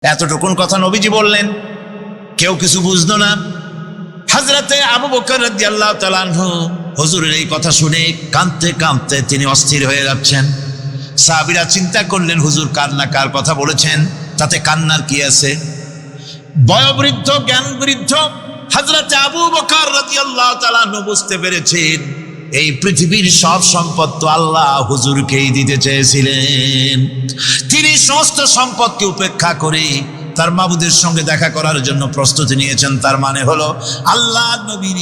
এতটুকুন কথা নবীজি বললেন, কেউ কিছু বুঝলো না। হযরতে আবু বকর রাদিয়াল্লাহু তাআলা আনহু হুজুরের এই কথা শুনে কাঁদতে কাঁদতে তিনি অস্থির হয়ে যাচ্ছেন। সাহাবীরা চিন্তা করলেন, হুজুর কার কথা বলেছেন, তাতে কান্নার কি আছে? বয়োবৃদ্ধ জ্ঞান বৃদ্ধ হযরতে আবু বকর রাদিয়াল্লাহু তাআলা আনহু বুঝতে পেরেছেন এই পৃথিবীর সব সম্পদ তো আল্লাহ হুজুরকেই দিতে চেয়েছিলেন। তিনি সমস্ত সম্পদকে উপেক্ষা করে তার মাবুদের সঙ্গে দেখা করার জন্য প্রস্তুতি নিয়েছেন। তার মানে হলো আল্লাহ নবী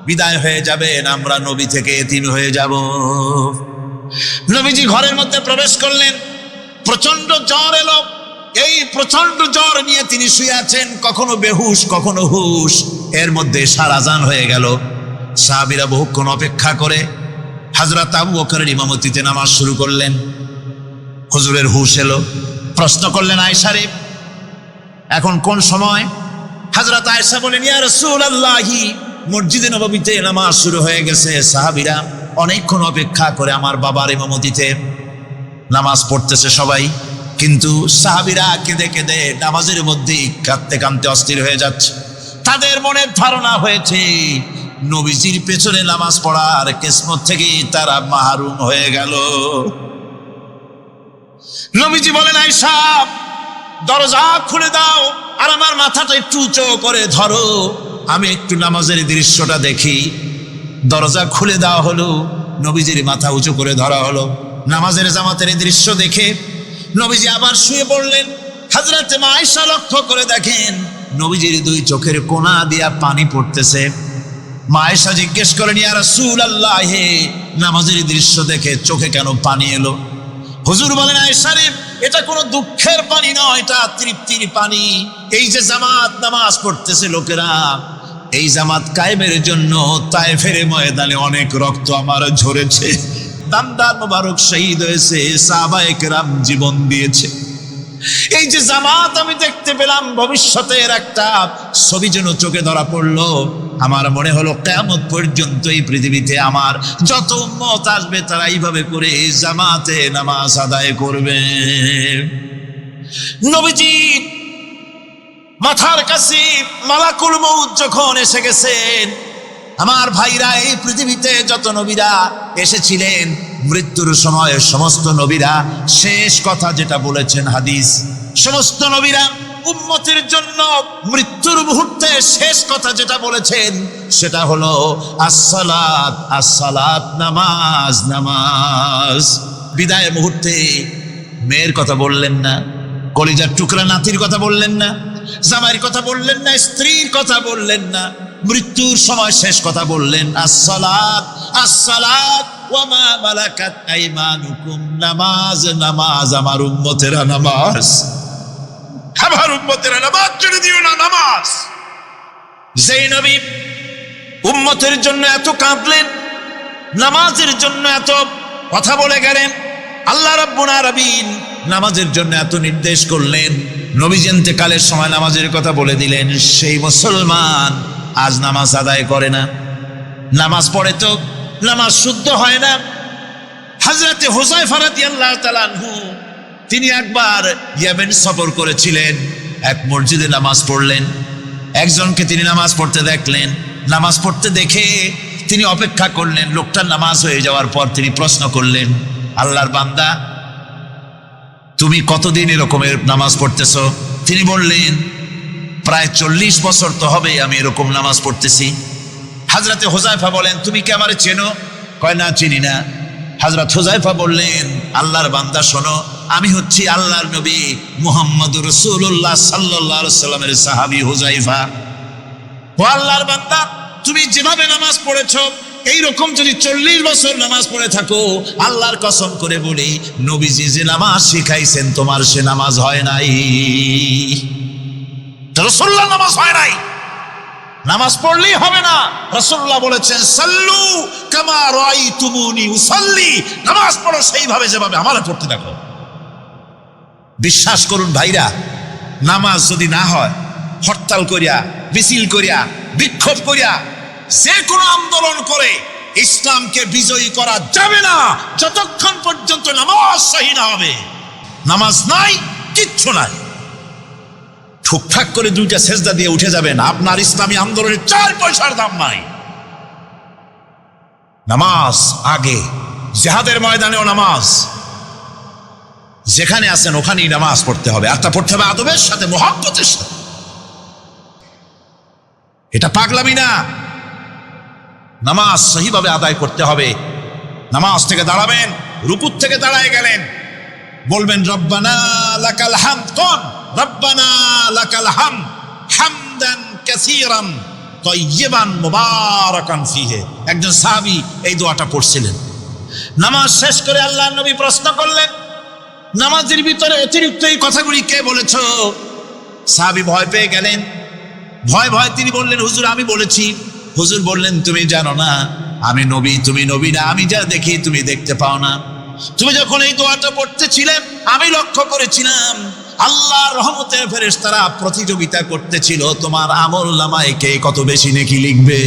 বিদায় হয়ে যাবেন, আমরা নবী থেকে এতিম হয়ে যাব। নবীজি ঘরের মধ্যে প্রবেশ করলেন, প্রচন্ড জ্বর এলো। এই প্রচন্ড জ্বর নিয়ে তিনি শুয়ে আছেন, কখনো বেহুশ কখনো হুশ। এর মধ্যে সারাজান হয়ে গেল। সাহাবীরা বহুক্ষণ অপেক্ষা করে হযরত আবু বকরের ইমামতিতে নামাজ শুরু করলেন। হুজুরের হুশ এলো, প্রশ্ন করলেন, আয়েশা রে এখন কোন সময়? হযরত আয়েশা বলেন, ইয়া রাসূলুল্লাহি, মসজিদে নববীতে নামাজ শুরু হয়ে গেছে। সাহাবীরা অনেকক্ষণ অপেক্ষা করে আমার বাবার ইমামতিতে নামাজ পড়তেছে সবাই, কিন্তু সাহাবীরা কেঁদে কেঁদে নামাজের মধ্যেই কাঁদতে কাঁদতে অস্থির হয়ে যাচ্ছে। তাদের মনে ধারণা হয়েছে নবীজির পেছনে নামাজ পড়ার কিসমত থেকে তারা মাহরুম হয়ে গেল। নবীজি বলেন, আয়েশা দরজা খুলে দাও আর আমার মাথাটা একটু উঁচু করে ধরো, আমি একটু নামাজের দৃশ্যটা দেখি। দরজা খুলে দেওয়া হলো, নবীজির মাথা উঁচু করে ধরা হলো। নামাজের জামাতের দৃশ্য দেখে নবীজি আবার শুয়ে পড়লেন। হযরত আয়েশা লক্ষ্য করে দেখেন নবীজির দুই চোখের কোণা দিয়া পানি পড়তেছে। মা আয়েশা জিজ্ঞেস করেন, ইয়া রাসূলুল্লাহ, হে নামাজের দৃশ্য দেখে চোখে কেন পানি এলো? হুজুর বলেন, আয়েশা রে এটা কোনো দুঃখের পানি নয়, এটা তৃপ্তির পানি। এই যে জামাত নামাজ পড়তেছে লোকেরা, এই জামাত কায়েমের জন্য তায়েফের ময়দানে অনেক রক্ত আমার ঝরেছে, দামদার মোবারক শহীদ হয়েছে, সাহাবায়ে কেরাম জীবন দিয়েছে। এই যে জামাত আমি দেখতে পেলাম, ভবিষ্যতের একটা ছবি যেন চোখে ধরা পড়লো। আমার মনে হলো কিয়ামত পর্যন্ত এই পৃথিবীতে আমার যত উম্মত আসবে তারা এইভাবে করে জামাতে নামাজ আদায় করবে। নবীজি মাথার কাছে মালাকুল মউত যখন এসে গেছেন, আমার ভাইরা এই পৃথিবীতে যত নবীরা এসেছিলেন মৃত্যুর সময় সমস্ত নবীরা শেষ কথা যেটা বলেছেন, হাদিস, সমস্ত নবীরা উম্মতের জন্য মৃত্যুর মুহূর্তে শেষ কথা যেটা বলেছেন সেটা হলো আসসালাত আসসালাত, নামাজ নামাজ। বিদায় মুহূর্তে মেয়ের কথা বললেন না, কলিজার টুকরা নাতির কথা বললেন না, জামাইয়ের কথা বললেন না, স্ত্রীর কথা বললেন না, মৃত্যুর সময় শেষ কথা বললেন আসসালাত আসসালাত ওয়া মা মালাকাত আইমানুকুম, নামাজ নামাজ, আমার উম্মতেরা নামাজ, আমার উম্মতেরা নামাজ ছেড়ে দিও না, নামাজ। যেই নবী উম্মতের জন্য এত কাঁদলেন, নামাজের জন্য এত কথা বলে গেলেন, আল্লাহ রাব্বুল আলামিন নামাজের জন্য এত নির্দেশ করলেন, নবীজি ইন্তেকালের সময় নামাজের কথা বলে দিলেন, সেই মুসলমান আজ নামাজ আদায় করে না, নামাজ পড়ে তো নামাজ শুদ্ধ হয় না। হযরতে হুযায়ফা রাদিয়াল্লাহু তাআলা আনহু তিনি একবার ইয়েমেন সফর করেছিলেন, এক মসজিদে নামাজ পড়লেন। একজনকে তিনি নামাজ পড়তে দেখলেন, নামাজ পড়তে দেখে তিনি অপেক্ষা করলেন। লোকটার নামাজ হয়ে যাওয়ার পর তিনি প্রশ্ন করলেন, আল্লাহর বান্দা তুমি কতদিন এরকমের নামাজ পড়তেছো? তিনি বললেন, প্রায় 40 বছর তো হবে আমি এরকম নামাজ পড়তেছি। হযরতে হুযায়ফা বলেন, তুমি কি আমারে চেনো? কয় না, চিনি না। হযরত হুযায়ফা বললেন, আল্লাহর বান্দা শোনো, আমি হচ্ছি আল্লাহর নবী মুহাম্মদুর রাসূলুল্লাহ সাল্লাল্লাহু আলাইহি সাল্লামের সাহাবী হুযায়ফা। ও আল্লাহর বান্দা, তুমি যেভাবে নামাজ পড়েছো এইরকম যদি 40 বছর নামাজ পড়ে থাকো, আল্লাহর কসম করে বলি নবীজি যে নামাজ শিখাইছেন তোমার সে নামাজ হয় নাই, রাসূলুল্লাহ নামাজ হয় নাই, নামাজ পড়লেই হবে না। রাসূলুল্লাহ বলেছেন, সাল্লু কামা রাআইতুমুনি উসাল্লি, নামাজ পড়ো সেইভাবে যেভাবে আমারে পড়তে দেখো। বিশ্বাস করুন ভাইরা, নামাজ যদি না হয়, হরতাল করিয়া, মিছিল করিয়া, বিক্ষোভ করিয়া, যে কোনো আন্দোলন করে ইসলামকে বিজয়ী করা যাবে না যতক্ষণ পর্যন্ত নামাজ সহি না হবে। নামাজ নাই, কিচ্ছু নাই। ঠুকঠাক করে 2টা সেজদা দিয়ে উঠে যাবেন, আপনার ইসলামী আন্দোলনের 4 পয়সার দাম নাই। নামাজ আগে, জিহাদের ময়দানেও নামাজ, যেখানে আছেন ওখানেই নামাজ পড়তে হবে, আর তা পড়তে হবে আদবের সাথে, মুহাব্বতের সাথে। এটা পাগলামি না, নামাজ সহিভাবে আদায় করতে হবে। নামাজ থেকে দাঁড়াবেন, রুকুত থেকে দাঁড়ায় গেলেন, বলবেন রব্বানা লাকাল হামদ, কোন রব্বানা লাকাল হামদ হামদান কাসীরান তাইয়িবান মুবারাকান ফিহি। একজন সাহাবী এই দোয়াটা পড়ছিলেন। নামাজ শেষ করে আল্লাহর নবী প্রশ্ন করলেন, নামাজের ভিতরে অতিরিক্ত এই কথাগুলি কে বলেছো? সাহাবী ভয় পেয়ে গেলেন। ভয় তিনি বললেন, হুজুর আমি বলেছি। হুজুর বললেন, তুমি জানো না আমি নবী, তুমি নবী না, আমি যা দেখি তুমি দেখতে পাও না। তুমি যখন এই দোয়াটা পড়তেছিলেন আমি লক্ষ্য করেছিলাম আল্লাহর রহমতের ফেরেশতারা প্রতিযোগিতা করতেছিল তোমার আমল নামায় কে কত বেশি নেকি লিখবে।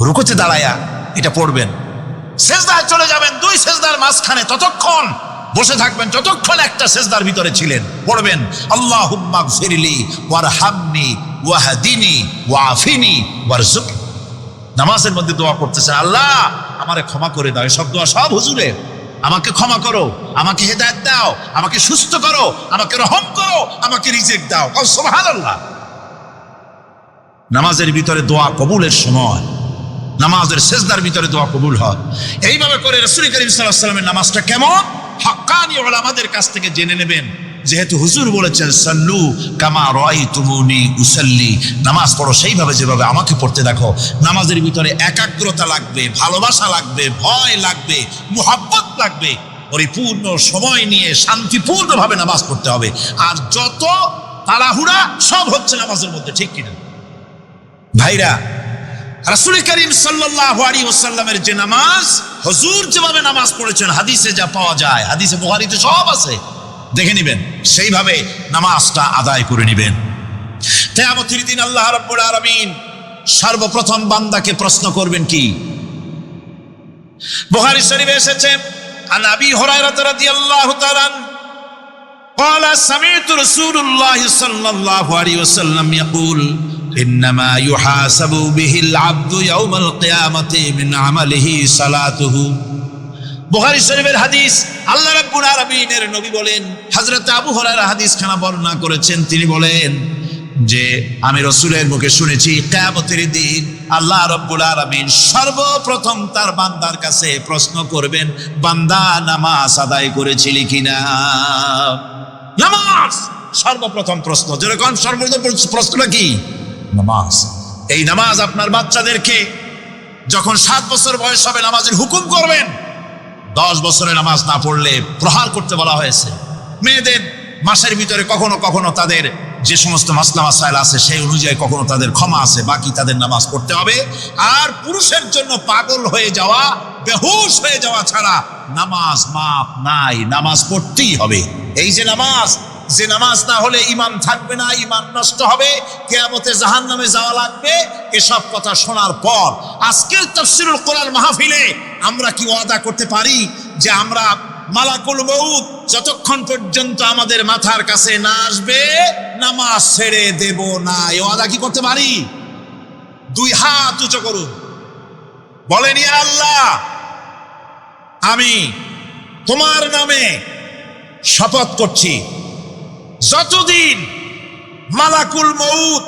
রুকুতে দাঁড়ায়া এটা পড়বেন, সেজদায় চলে যাবেন, 2 সেজদার মাঝখানে ততক্ষণ বসে থাকবেন যতক্ষণ একটা সেজদার ভিতরে ছিলেন। পড়বেন আল্লাহুম্মা গফিরলি ওয়ারহামনি ওয়াহদিনি ওয়াআফিনি ওয়ারযুকনি। নামাজের মধ্যে দোয়া করতেছেন, আল্লাহ আমারে ক্ষমা করে দাও। এসব দোয়া সব হুজুরের। আমাকে ক্ষমা করো, আমাকে হেদায়েত দাও, আমাকে সুস্থ করো, আমাকে রহম করো, আমাকে রিজিক দাও। সুবহানাল্লাহ। নামাজের ভিতরে দোয়া কবুলের সময়, নামাজের সেজদার ভিতরে দোয়া কবুল হয়। এইভাবে করে রাসূল করিম সাল্লাল্লাহু আলাইহি ওয়াসাল্লামের নামাজটা কেমন হাক্কানি উলামাদের কাছ থেকে জেনে নেবেন। যেহেতু হুজুর বলেছেন সাল্লু কামা রাআইতুমুনি উসাল্লি, নামাজ পড়ো সেইভাবে যেভাবে আমাকে পড়তে দেখো। নামাজের ভিতরে একাগ্রতা লাগবে, ভালোবাসা লাগবে, ভয় লাগবে, মুহাব্বত লাগবে। পরিপূর্ণ সময় নিয়ে শান্তিপূর্ণভাবে নামাজ পড়তে হবে। আর যত তাড়াহুড়া সব হচ্ছে নামাজের মধ্যে, ঠিক কিনা ভাইরা? রাসূল করিম সাল্লাল্লাহু আলাইহি ওয়াসাল্লামের যে নামাজ, হুজুর যেভাবে নামাজ পড়েছেন হাদিসে যা পাওয়া যায়, হাদিসে বুখারীতে সব আছে, দেখে নেবেন, সেইভাবে নামাজটা আদায় করে নেবেন। কিয়ামতের দিন আল্লাহ রাব্বুল আলামিন সর্বপ্রথম বান্দাকে প্রশ্ন করবেন কি? বুখারী শরীফে এসেছে, আন আবি হুরায়রা রাদিয়াল্লাহু তাআলা قال سمعت رسول الله صلى الله عليه وسلم يقول إنما يحاسب به العبد يوم القيامة من عمله صلاته। বুখারী শরীফের হাদিস, আল্লাহ রাব্বুল আলামিনের নবী বলেন, হযরত আবু হুরায়রা হাদিসখানা বর্ণনা করেছেন, তিনি বলেন যে আমি রাসূলের মুখে শুনেছি কিয়ামতের দিন আল্লাহ রাব্বুল আলামিন সর্বপ্রথম তার বান্দার কাছে প্রশ্ন করবেন, বান্দা নামাজ আদায় করেছিলি কিনা? নামাজ সর্বপ্রথম প্রশ্ন। যেরকম সর্বপ্রথম প্রশ্নটা কি? নামাজ। এই নামাজ আপনার বাচ্চাদেরকে যখন 7 বছর বয়স হবে নামাজের হুকুম করবেন। 10 বছরে নামাজ না পড়লে প্রহার করতে বলা হয়েছে। মেয়েদের মাসের ভিতরে কখনো কখনো তাদের যে সমস্ত মাসলা মাসাইল আছে সেই অনুযায়ী কখনো তাদের ক্ষমা আছে, বাকি তাদের নামাজ পড়তে হবে। আর পুরুষের জন্য পাগল হয়ে যাওয়া, বেহুশ হয়ে যাওয়া ছাড়া নামাজ মাপ নাই, নামাজ পড়তেই হবে। এই যে নামাজ, যে নামাজ না হলে ঈমান থাকবে না, ঈমান নষ্ট হবে, কিয়ামতে জাহান্নামে যাওয়া লাগবে। এসব কথা শোনার পর আজকের তাফসীরুল কোরআন মাহফিলে আমরা কি ওয়াদা করতে পারি যে আমরা মালাকুল মউত যতক্ষণ পর্যন্ত আমাদের মাথার কাছে না আসবে নামাজ ছেড়ে দেব না? এই ওয়াদা কি করতে পারি? 2 হাত উঁচু করুন, বলেন ইয়া আল্লাহ, আমি তোমার নামে শপথ করছি, যতদিন মালাকুল মউত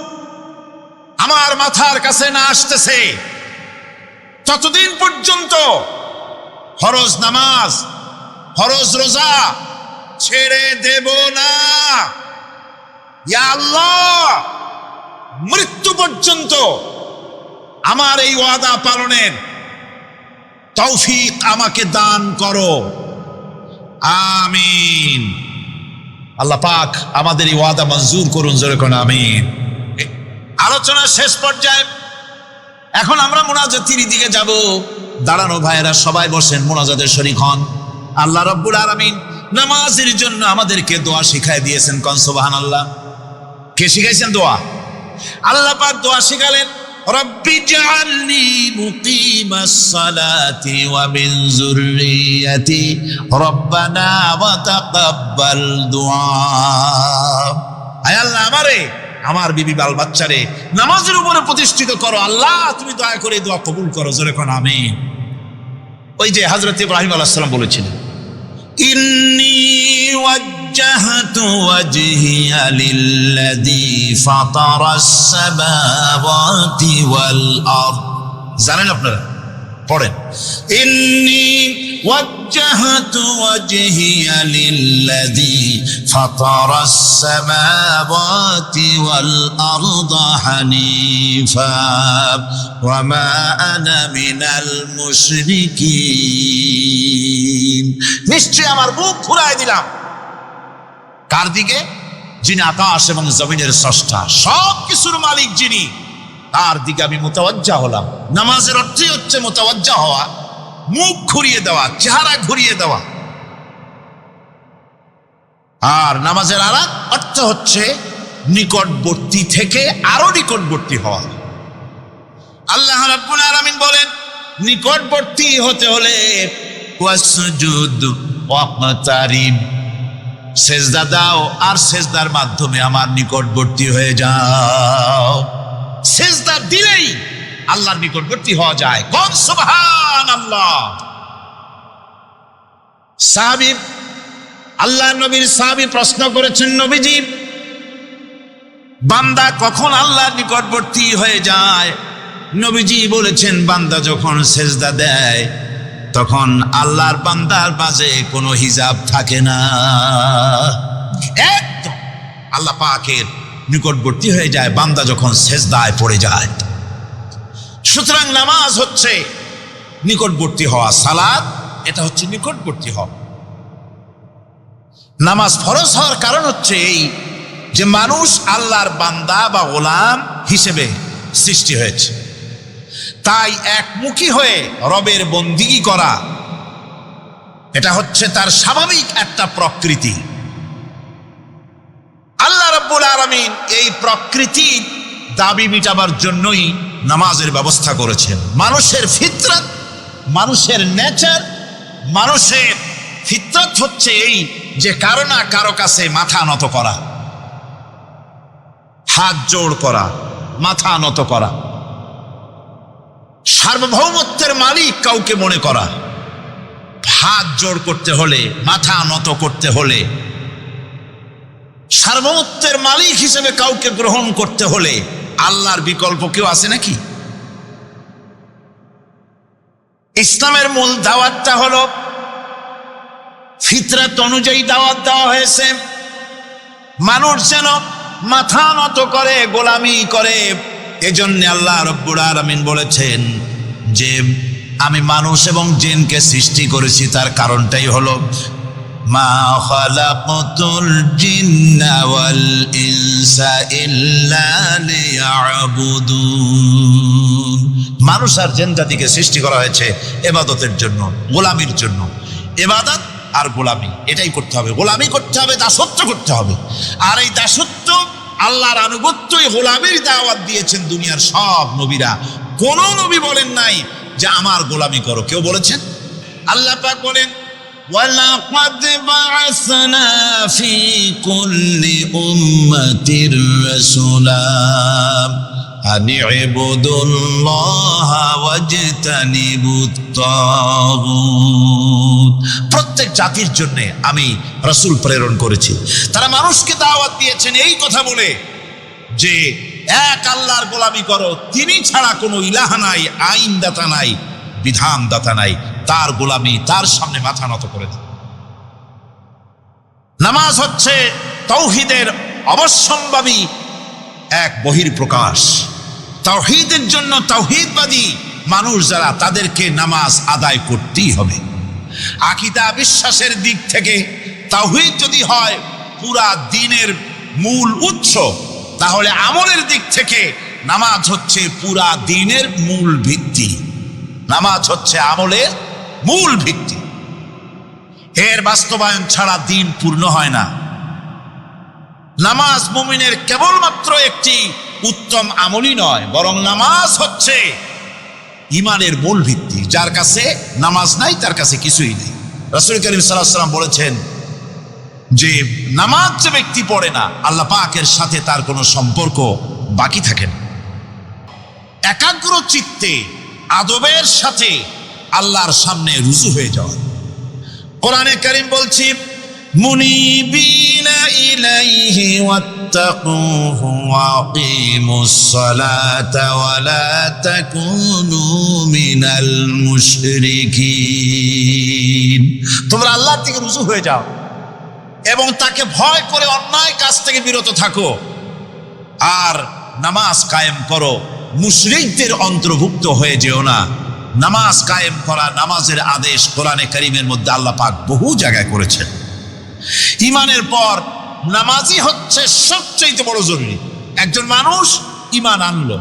আমার মাথার কাছে না আসতেছে ততদিন পর্যন্ত ফরজ নামাজ, ফরজ রোজা ছেড়ে দেব না। ইয়া আল্লাহ, মৃত্যু পর্যন্ত আমার এই ওয়াদা পালনের তৌফিক আমাকে দান করো, আমিন। আল্লাহ পাক আমাদের এই ওয়াদা মঞ্জুর করুন, জোরে কোন আমিন। আলোচনার শেষ পর্যায়ে এখন আমরা মুনাজাতের দিকে যাব। দাঁড়ানো ভাইয়েরা সবাই বসেন, মুনাজাতের শরীক হন। আল্লাহ রাব্বুল আলামিন নামাজের জন্য আমাদেরকে দোয়া শিখাই দিয়েছেন, কোন সুবহানাল্লাহ। কে শিখাইছেন দোয়া? আল্লাহ পাক দোয়া শিখালেন। রব্বি জাআলনি মুকিমাস সালাতি ওয়া মিন যুররিয়াতি রব্বানা ওয়া তাকাব্বাল দুআ। আয় আল্লাহ, আমারে আমার বিবি বাল বাচ্চারে নামাজের উপরে প্রতিষ্ঠিত করো। আল্লাহ, তুমি দয়া করে দোয়া কবুল করো। জোরে কোন আমিন। ওই যে হযরত ইব্রাহিম আলাইহিস সালাম বলেছিলেন, ইন্নী ওয়াজ্জাহতু ওয়াজহিয়া লিল্লাযী ফাতারাস সামাওয়াতি ওয়াল আরদ। জানেন আপনারা? পড়েন, ইন্নী ওয়াজ্জাহতু ওয়াজহিয়া লিল্লাযী ফাতারাস সামাওয়াতি ওয়াল আরদ হানিফা ওয়া মা আনা মিনাল মুশরিকিন। নিশ্চয় আমার মুখ ঘুরায় দিলাম কার দিকে? যিনি আকাশ এবং জমিনের স্রষ্টা, সব কিছুর মালিক যিনি, তার দিকে আমি মুতাওয়াজ্জা হলাম। নামাজের অর্থই হচ্ছে মুতাওয়াজ্জা হওয়া, মুখ ঘুরিয়ে দেওয়া, চেহারা ঘুরিয়ে দেওয়া। আর নামাজের আরেক অর্থ হচ্ছে নিকটবর্তী থেকে আরো নিকটবর্তী হওয়া। আল্লাহ রাব্বুল আলামিন বলেন, নিকটবর্তী হতে হলে ওয়াসজুদ ওয়াকতারিব, সেজদা দাও আর সেজদার মাধ্যমে আমার নিকটবর্তী হয়ে যাও। সেজদা দিলেই আল্লাহর নিকটবর্তী হওয়া যায়। কোন সুবহানাল্লাহ। সাহাবী, আল্লাহ নবীর সাহাবী প্রশ্ন করেছেন, নবীজি, বান্দা কখন আল্লাহর নিকটবর্তী হয়ে যায়? নবীজি বলেছেন, বান্দা যখন সেজদা দেয় তখন আল্লাহর বান্দার মাঝে কোনো হিজাব থাকে না, একদম আল্লাহ পাকের নিকটবর্তী হয়ে যায় বান্দা যখন সেজদায় পড়ে যায়। সুতরাং নামাজ হচ্ছে নিকটবর্তী হওয়া, সালাত এটা হচ্ছে নিকটবর্তী হওয়া। নামাজ ফরজ হওয়ার কারণ হচ্ছে এই যে মানুষ আল্লাহর বান্দা বা গোলাম হিসেবে সৃষ্টি হয়েছে, তাই একমুখী হয়ে রবের বন্দিগি করা এটা হচ্ছে তার স্বাভাবিক একটা প্রকৃতি। আল্লাহ রাব্বুল আলামিন এই প্রকৃতির দাবি মিটাবার জন্যই নামাজের ব্যবস্থা করেছেন। মানুষের ফিতরত, মানুষের নেচার, মানুষের ফিতরত হচ্ছে এই যে কারো না কারো কাছে মাথা নত করা, হাত জোড় করা, মাথা নত করা, সার্বভৌমত্বের মালিক কাউকে মনে করা। হাত জোড় করতে হলে, মাথা নত করতে হলে, সার্বভৌমত্বের মালিক হিসেবে কাউকে গ্রহণ করতে হলে আল্লাহর বিকল্প কেউ আছে নাকি? ইসলামের মূল দাওয়াতটা হলো ফিতরত অনুযায়ী দাওয়াত দেওয়া হয়েছে। মানুষ যেন মাথা নত করে, গোলামি করে। এজন্য আল্লাহ রাব্বুল আলামিন বলেছেন যে আমি মানুষ এবং জিনকে সৃষ্টি করেছি, তার কারণটাই হলো মা খালাকতুল জিন্না ওয়াল ইনসা ইল্লা লিয়াবুদুন। মানুষ আর জিন জাতিকে সৃষ্টি করা হয়েছে ইবাদতের জন্য, গোলামির জন্য। ইবাদত আর গোলামি এটাই করতে হবে, গোলামি করতে হবে, দাসত্ব করতে হবে। আর এই দাসত্ব, আল্লাহর আনুগত্যই গোলামির দাওয়াত দিয়েছেন দুনিয়ার সব নবীরা। কোন নবী বলেন নাই যে আমার গোলামি করো, কেউ বলেছেন? আল্লাহ পাক বলেন, ওয়ালাকাদ বা'আসনা ফি কুল্লি উম্মাতির রাসূলা আন ইবুদুল্লাহা ওয়াজতানিবুত তাগুত। প্রত্যেক জাতির জন্য আমি রাসূল প্রেরণ করেছি, তারা মানুষকে দাওয়াত দিয়েছেন এই কথা বলে যে এক আল্লাহর গোলামি করো, তিনি ছাড়া কোনো ইলাহ নাই, আইনদাতা নাই, বিধানদাতা নাই, তার গোলামি, তার সামনে মাথা নত করে দাও। নামাজ হচ্ছে তাওহীদের অবশ্যম্ভাবী এক বহির্প্রকাশ। তাওহীদের জন্য তাওহীদবাদী মানুষ যারা, তাদেরকে নামাজ আদায় করতেই হবে। আকীদা বিশ্বাসের দিক থেকে তাওহীদ যদি হয় পুরা দ্বীনের মূল উৎস, তাহলে আমলের দিক থেকে নামাজ হচ্ছে পুরা দ্বীনের মূল ভিত্তি। নামাজ হচ্ছে আমলের মূল ভিত্তি, এর বাস্তবায়ন ছাড়া দ্বীন পূর্ণ হয় না। নামাজ মুমিনের কেবলমাত্র একটি উত্তম আমলই নয়, বরং নামাজ হচ্ছে ইমানের মূল ভিত্তি। যার কাছে নামাজ নাই তার কাছে কিছুই নেই। রাসূল করিম সাল্লাল্লাহু আলাইহি ওয়াসাল্লাম বলেছেন যে নামাজ যে ব্যক্তি পড়ে না, আল্লাহ পাকের সাথে তার কোনো সম্পর্ক বাকি থাকে না। একাগ্র চিত্তে আদবের সাথে আল্লাহর সামনে রুজু হয়ে যাওয়া। কোরআনে কারীম বলছি, মুনিবিনা ইলাইহি ওয়াত্তাকুহু ওয়া আকিমুস সালাতা ওয়া লা তাকুনু মিনাল মুশরিকিন। তোমরা আল্লাহর দিকে রুজু হয়ে যাও এবং তাকে ভয় করে অন্যায় কাজ থেকে বিরত থাকো, আর নামাজ কায়েম করো, মুশরিকদের অন্তর্ভুক্ত হয়ে যেও না। নামাজ কায়েম করা, নামাজের আদেশ কোরআনে কারীমের মধ্যে আল্লাহ পাক বহু জায়গায় করেছেন। ইমানের পর নামাজই হচ্ছে সবচেয়ে বড় জরুরি। একজন মানুষ ইমান আনলো,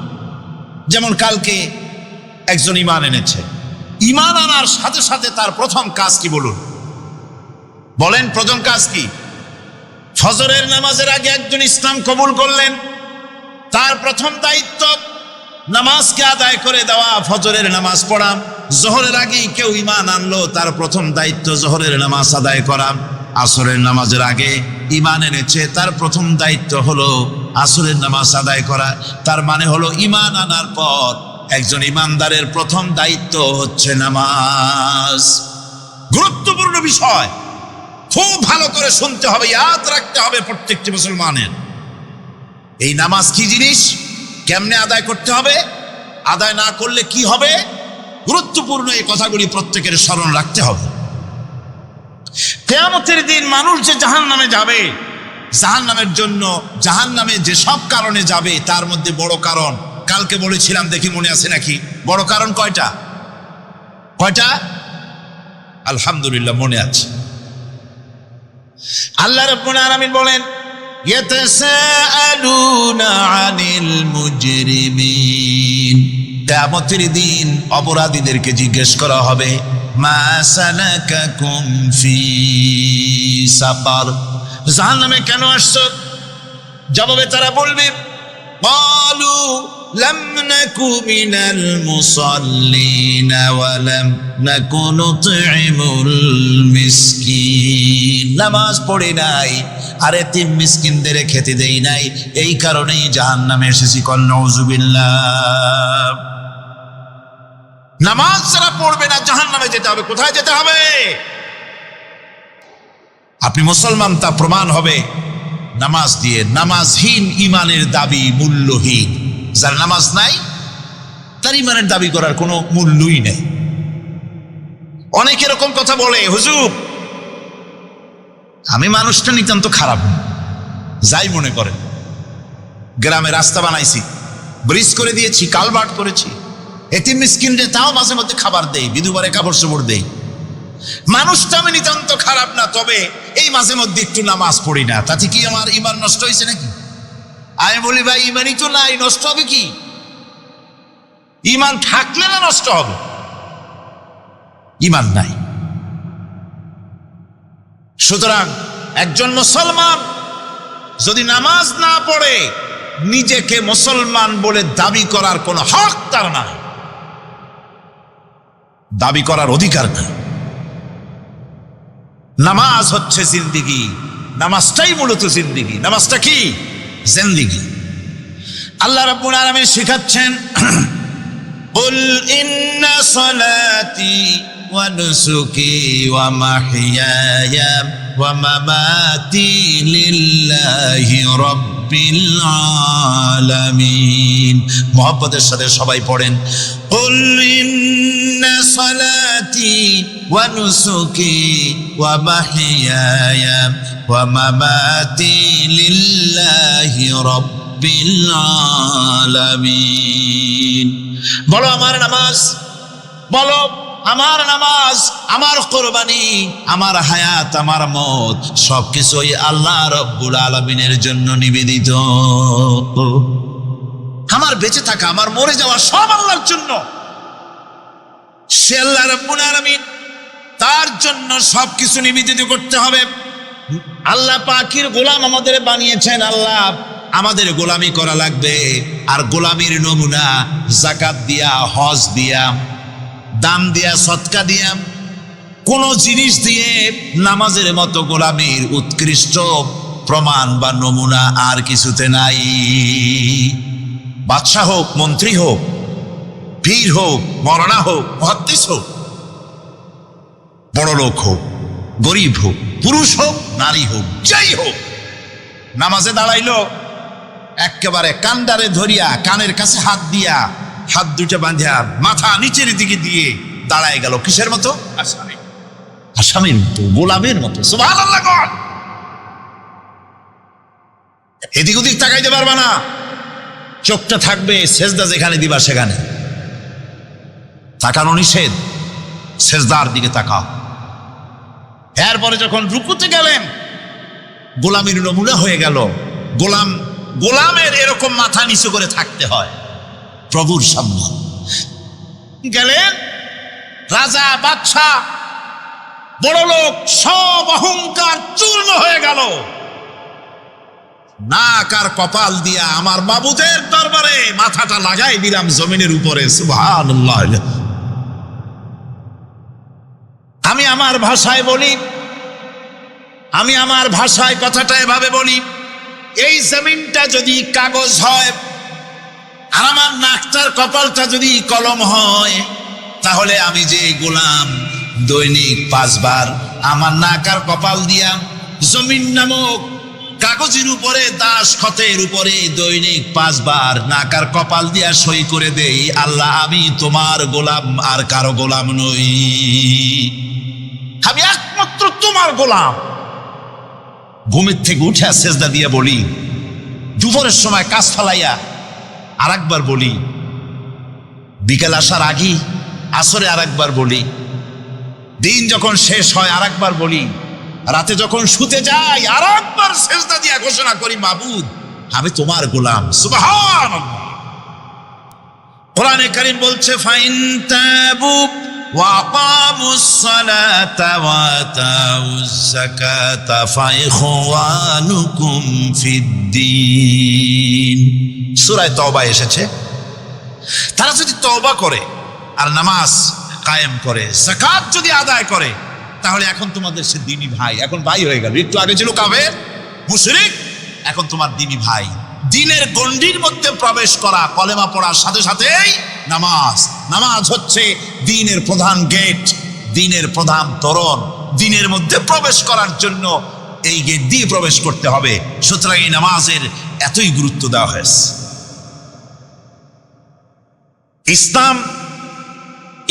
যেমন কালকে একজন ইমান এনেছে, ইমান আনার সাথে সাথে তার প্রথম কাজ কি বলুন? বলেন প্রথম কাজ কি? ফজরের নামাজের আগে একজন ইসলাম কবুল করলেন, তার প্রথম দায়িত্ব নামাজকে আদায় করে দেওয়া, ফজরের নামাজ পড়া। জোহরের আগেই কেউ ইমান আনলো, তার প্রথম দায়িত্ব জোহরের নামাজ আদায় করা। আসরের নামাজের আগে ইমান এনেছে, তার প্রথম দায়িত্ব হলো আসরের নামাজ আদায় করা। তার মানে হলো ইমান আনার পর একজন ইমানদারের প্রথম দায়িত্ব হচ্ছে নামাজ। গুরুত্বপূর্ণ বিষয়, খুব ভালো করে শুনতে হবে, ইয়াদ রাখতে হবে প্রত্যেকটি মুসলমানের। এই নামাজ কি জিনিস, কেমনে আদায় করতে হবে, আদায় না করলে কি হবে, গুরুত্বপূর্ণ এই কথাগুলি প্রত্যেকের স্মরণ রাখতে হবে। কিয়ামতের দিন মানুষ যে জাহান্নামে যাবে, জাহান্নামের জন্য, জাহান্নামে যে সব কারণে যাবে তার মধ্যে বড় কারণ কালকে বলেছিলাম, দেখি মনে আছে নাকি? বড় কারণ কয়টা? আলহামদুলিল্লাহ মনে আছে। আল্লাহ রাব্বুল আলামিন বলেন, ইয়াতাসাআলুনা আনিল মুজরিমিন। কিয়ামতের দিন অপরাধীদেরকে জিজ্ঞেস করা হবে, মা সালাকাকুম ফি সাকার, জাহান্নামে কেন আসছো? জবাবে তারা বলবে, ক্বালু লাম নাকু মিনাল মুসাল্লিন ওয়া লাম নাকু নুতঈমুল মিসকিন। নামাজ পড়ি নাই আর এতিম মিসকিনদের খেতে দেই নাই, এই কারণেই জাহান্নামে এসেছি। কল নাউযুবিল্লাহ। নামাজ যারা পড়বে না জাহান্নামে যেতে হবে। কোথায় যেতে হবে? আপনি মুসলমান তা প্রমাণ হবে নামাজ দিয়ে। নামাজহীন ইমানের দাবি মূল্যহীন। যার নামাজ নাই তার ইমানের দাবি করার কোনো মূল্যই নেই। অনেক এরকম কথা বলে, হুজুর আমি মানুষটা নিতান্ত খারাপ না, যাই মনে করেন, গ্রামে রাস্তা বানাইছি, ব্রিজ করে দিয়েছি, কালভার্ট করেছি, এতিম মিসকিনরে তাও মাঝে মধ্যে খাবার দেই, বিধবারে কাপড় চোপড় দেই, মানুষটা আমি নিতান্ত খারাপ না, তবে এই মাঝে মধ্যে একটু নামাজ পড়ি না, তাতে কি আমার ইমান নষ্ট হয়েছে নাকি? আমি বলি, ভাই ইমানই তো নাই, নষ্ট হবে কি? ইমান থাকলে না নষ্ট হবে? ইমান নাই। সুতরাং একজন মুসলমান যদি নামাজ না পড়ে, নিজেকে মুসলমান বলে দাবি করার কোনো হক তার নাই, দাবি করার অধিকার নাই। নামাজ হচ্ছে জিন্দিগি, নামাজটাই মূলত জিন্দিগি। নামাজটা কি? জিন্দিগি। আল্লাহ রাব্বুল আলামিন শিখাচ্ছেন, কুল ইন্না সালাতি ওয়া নুসুকি ওয়া মাহইয়ায়া ওয়া মামাতি লিল্লাহি রাব্বিল আলামিন। মুহাব্বতের সাথে সবাই পড়েন, কুল ইন্না সালাতি ওয়া নুসুকি ওয়া মাহইয়ায়া ওয়া মামাতি লিল্লাহি রাব্বিল আলামিন। বলো আমার নামাজ, বলো আমার নামাজ, আমার কোরবানি, আমার হায়াত, আমার মত সবকিছুই আল্লাহ রব্বুল আলামিনের জন্য নিবেদিত। আমার বেঁচে থাকা, আমার মরে যাওয়া সব আল্লাহর জন্য। সে আল্লাহ রব্বুল আলামিন, তার জন্য সবকিছু নিবেদিত করতে হবে। আল্লাহ পাকের গোলাম আমাদের বানিয়েছেন। আল্লাহ আমাদের গোলামি করা লাগবে। আর গোলামির নমুনা যাকাত দিয়া, হজ দিয়া, দান দিয়া, সদকা দিয়া, কোন জিনিস দিয়ে নামাজের মতো গোলামির উৎকৃষ্ট প্রমাণ বা নমুনা আর কিছুতে নাই। বাদশাহ হোক, মন্ত্রী হোক, পীর হোক, মওলানা হোক, মুহাদ্দিস হোক, বড় লোক হোক, গরিব হোক, পুরুষ হোক, নারী হোক, যাই হোক, নামাজে দাঁড়াইলো একেবারে কান্ডারে ধরিয়া, কানের কাছে হাত দিয়া, হাত দুটো বাঁধিয়া মাথা নিচের দিকে দিয়ে দাঁড়ায় গেল। কিসের মতো? আসামির মতো, গোলামের মতো। সুবহানাল্লাহ। এদিক ওদিক তাকাইতে পারবা না, চোখটা থাকবে সেজদা যেখানে দিবা সেখানে। তাকানো নিষেধ, সেজদার দিকে তাকাও। এরপরে যখন রুকুতে গেলেন, গোলামির নমুনা হয়ে গেল। গোলামের এরকম মাথা নিচু করে থাকতে হয় প্রভুর সামনে। গেলেন রাজা, বাদশাহ, বড় লোক, সব অহংকার চূর্ণ হয়ে গেল। নাক আর কপাল দিয়া আমার মাবুদের দরবারে মাথাটা লাগাই দিলাম জমিনের উপরে। সুবহানাল্লাহ। আমি আমার ভাষায় বলি, আমি আমার ভাষায় কথাটা এভাবে বলি, এই জমিনটা যদি কাগজ হয় আর আমার নাকটার কপালটা যদি কলম হয়, তাহলে আমি যে গোলাম দৈনিক 5 বার আমার নাক আর কপাল দিয়া জমিন নামক কাগজের উপরে, দাস খতের উপরে দৈনিক 5 বার নাক আর কপাল দিয়া সই করে দেই, আল্লাহ আমি তোমার গোলাম, আর কারো গোলাম নই, আমি একমাত্র তোমার গোলাম। ঘুমের থেকে উঠে সেজদা দিয়ে বলি, দুপুরের সময় কাজ ফালাইয়া আর একবার বলি, বিকেল আসার আগে আসরে আর একবার বলি, দিন যখন শেষ হয় আর একবার বলি, রাতে যখন শুতে যাই আর একবার সেজদা দিয়া ঘোষণা করি, মাবুদ আমি তোমার গোলাম। সুবহানাল্লাহ। কোরআনে কারীম বলছে, ফাইন তাবু ওয়া আকামুস সালাতা ওয়া আতাউজ যাকাতা ফাইখওয়ানুকুম ফিদ্দীন। সূরা তওবা এসেছে, তারা যদি তওবা করে আর নামাজ কায়েম করে, যাকাত যদি আদায় করে, তাহলে এখন তোমাদের সে দ্বীনি ভাই, এখন ভাই হয়ে গেল। একটু আগে ছিল কাফের, মুশরিক, এখন তোমার দ্বীনি ভাই। দ্বীনের গণ্ডির মধ্যে প্রবেশ করা, কলেমা পড়ার সাথে সাথেই নামাজ। নামাজ হচ্ছে দ্বীনের প্রধান গেট, দ্বীনের প্রধান তোরণ। দ্বীনের মধ্যে প্রবেশ করার জন্য এই গেট দিয়ে প্রবেশ করতে হবে। সুতরাং এই নামাজের এতই গুরুত্ব দেওয়া হয়েছে।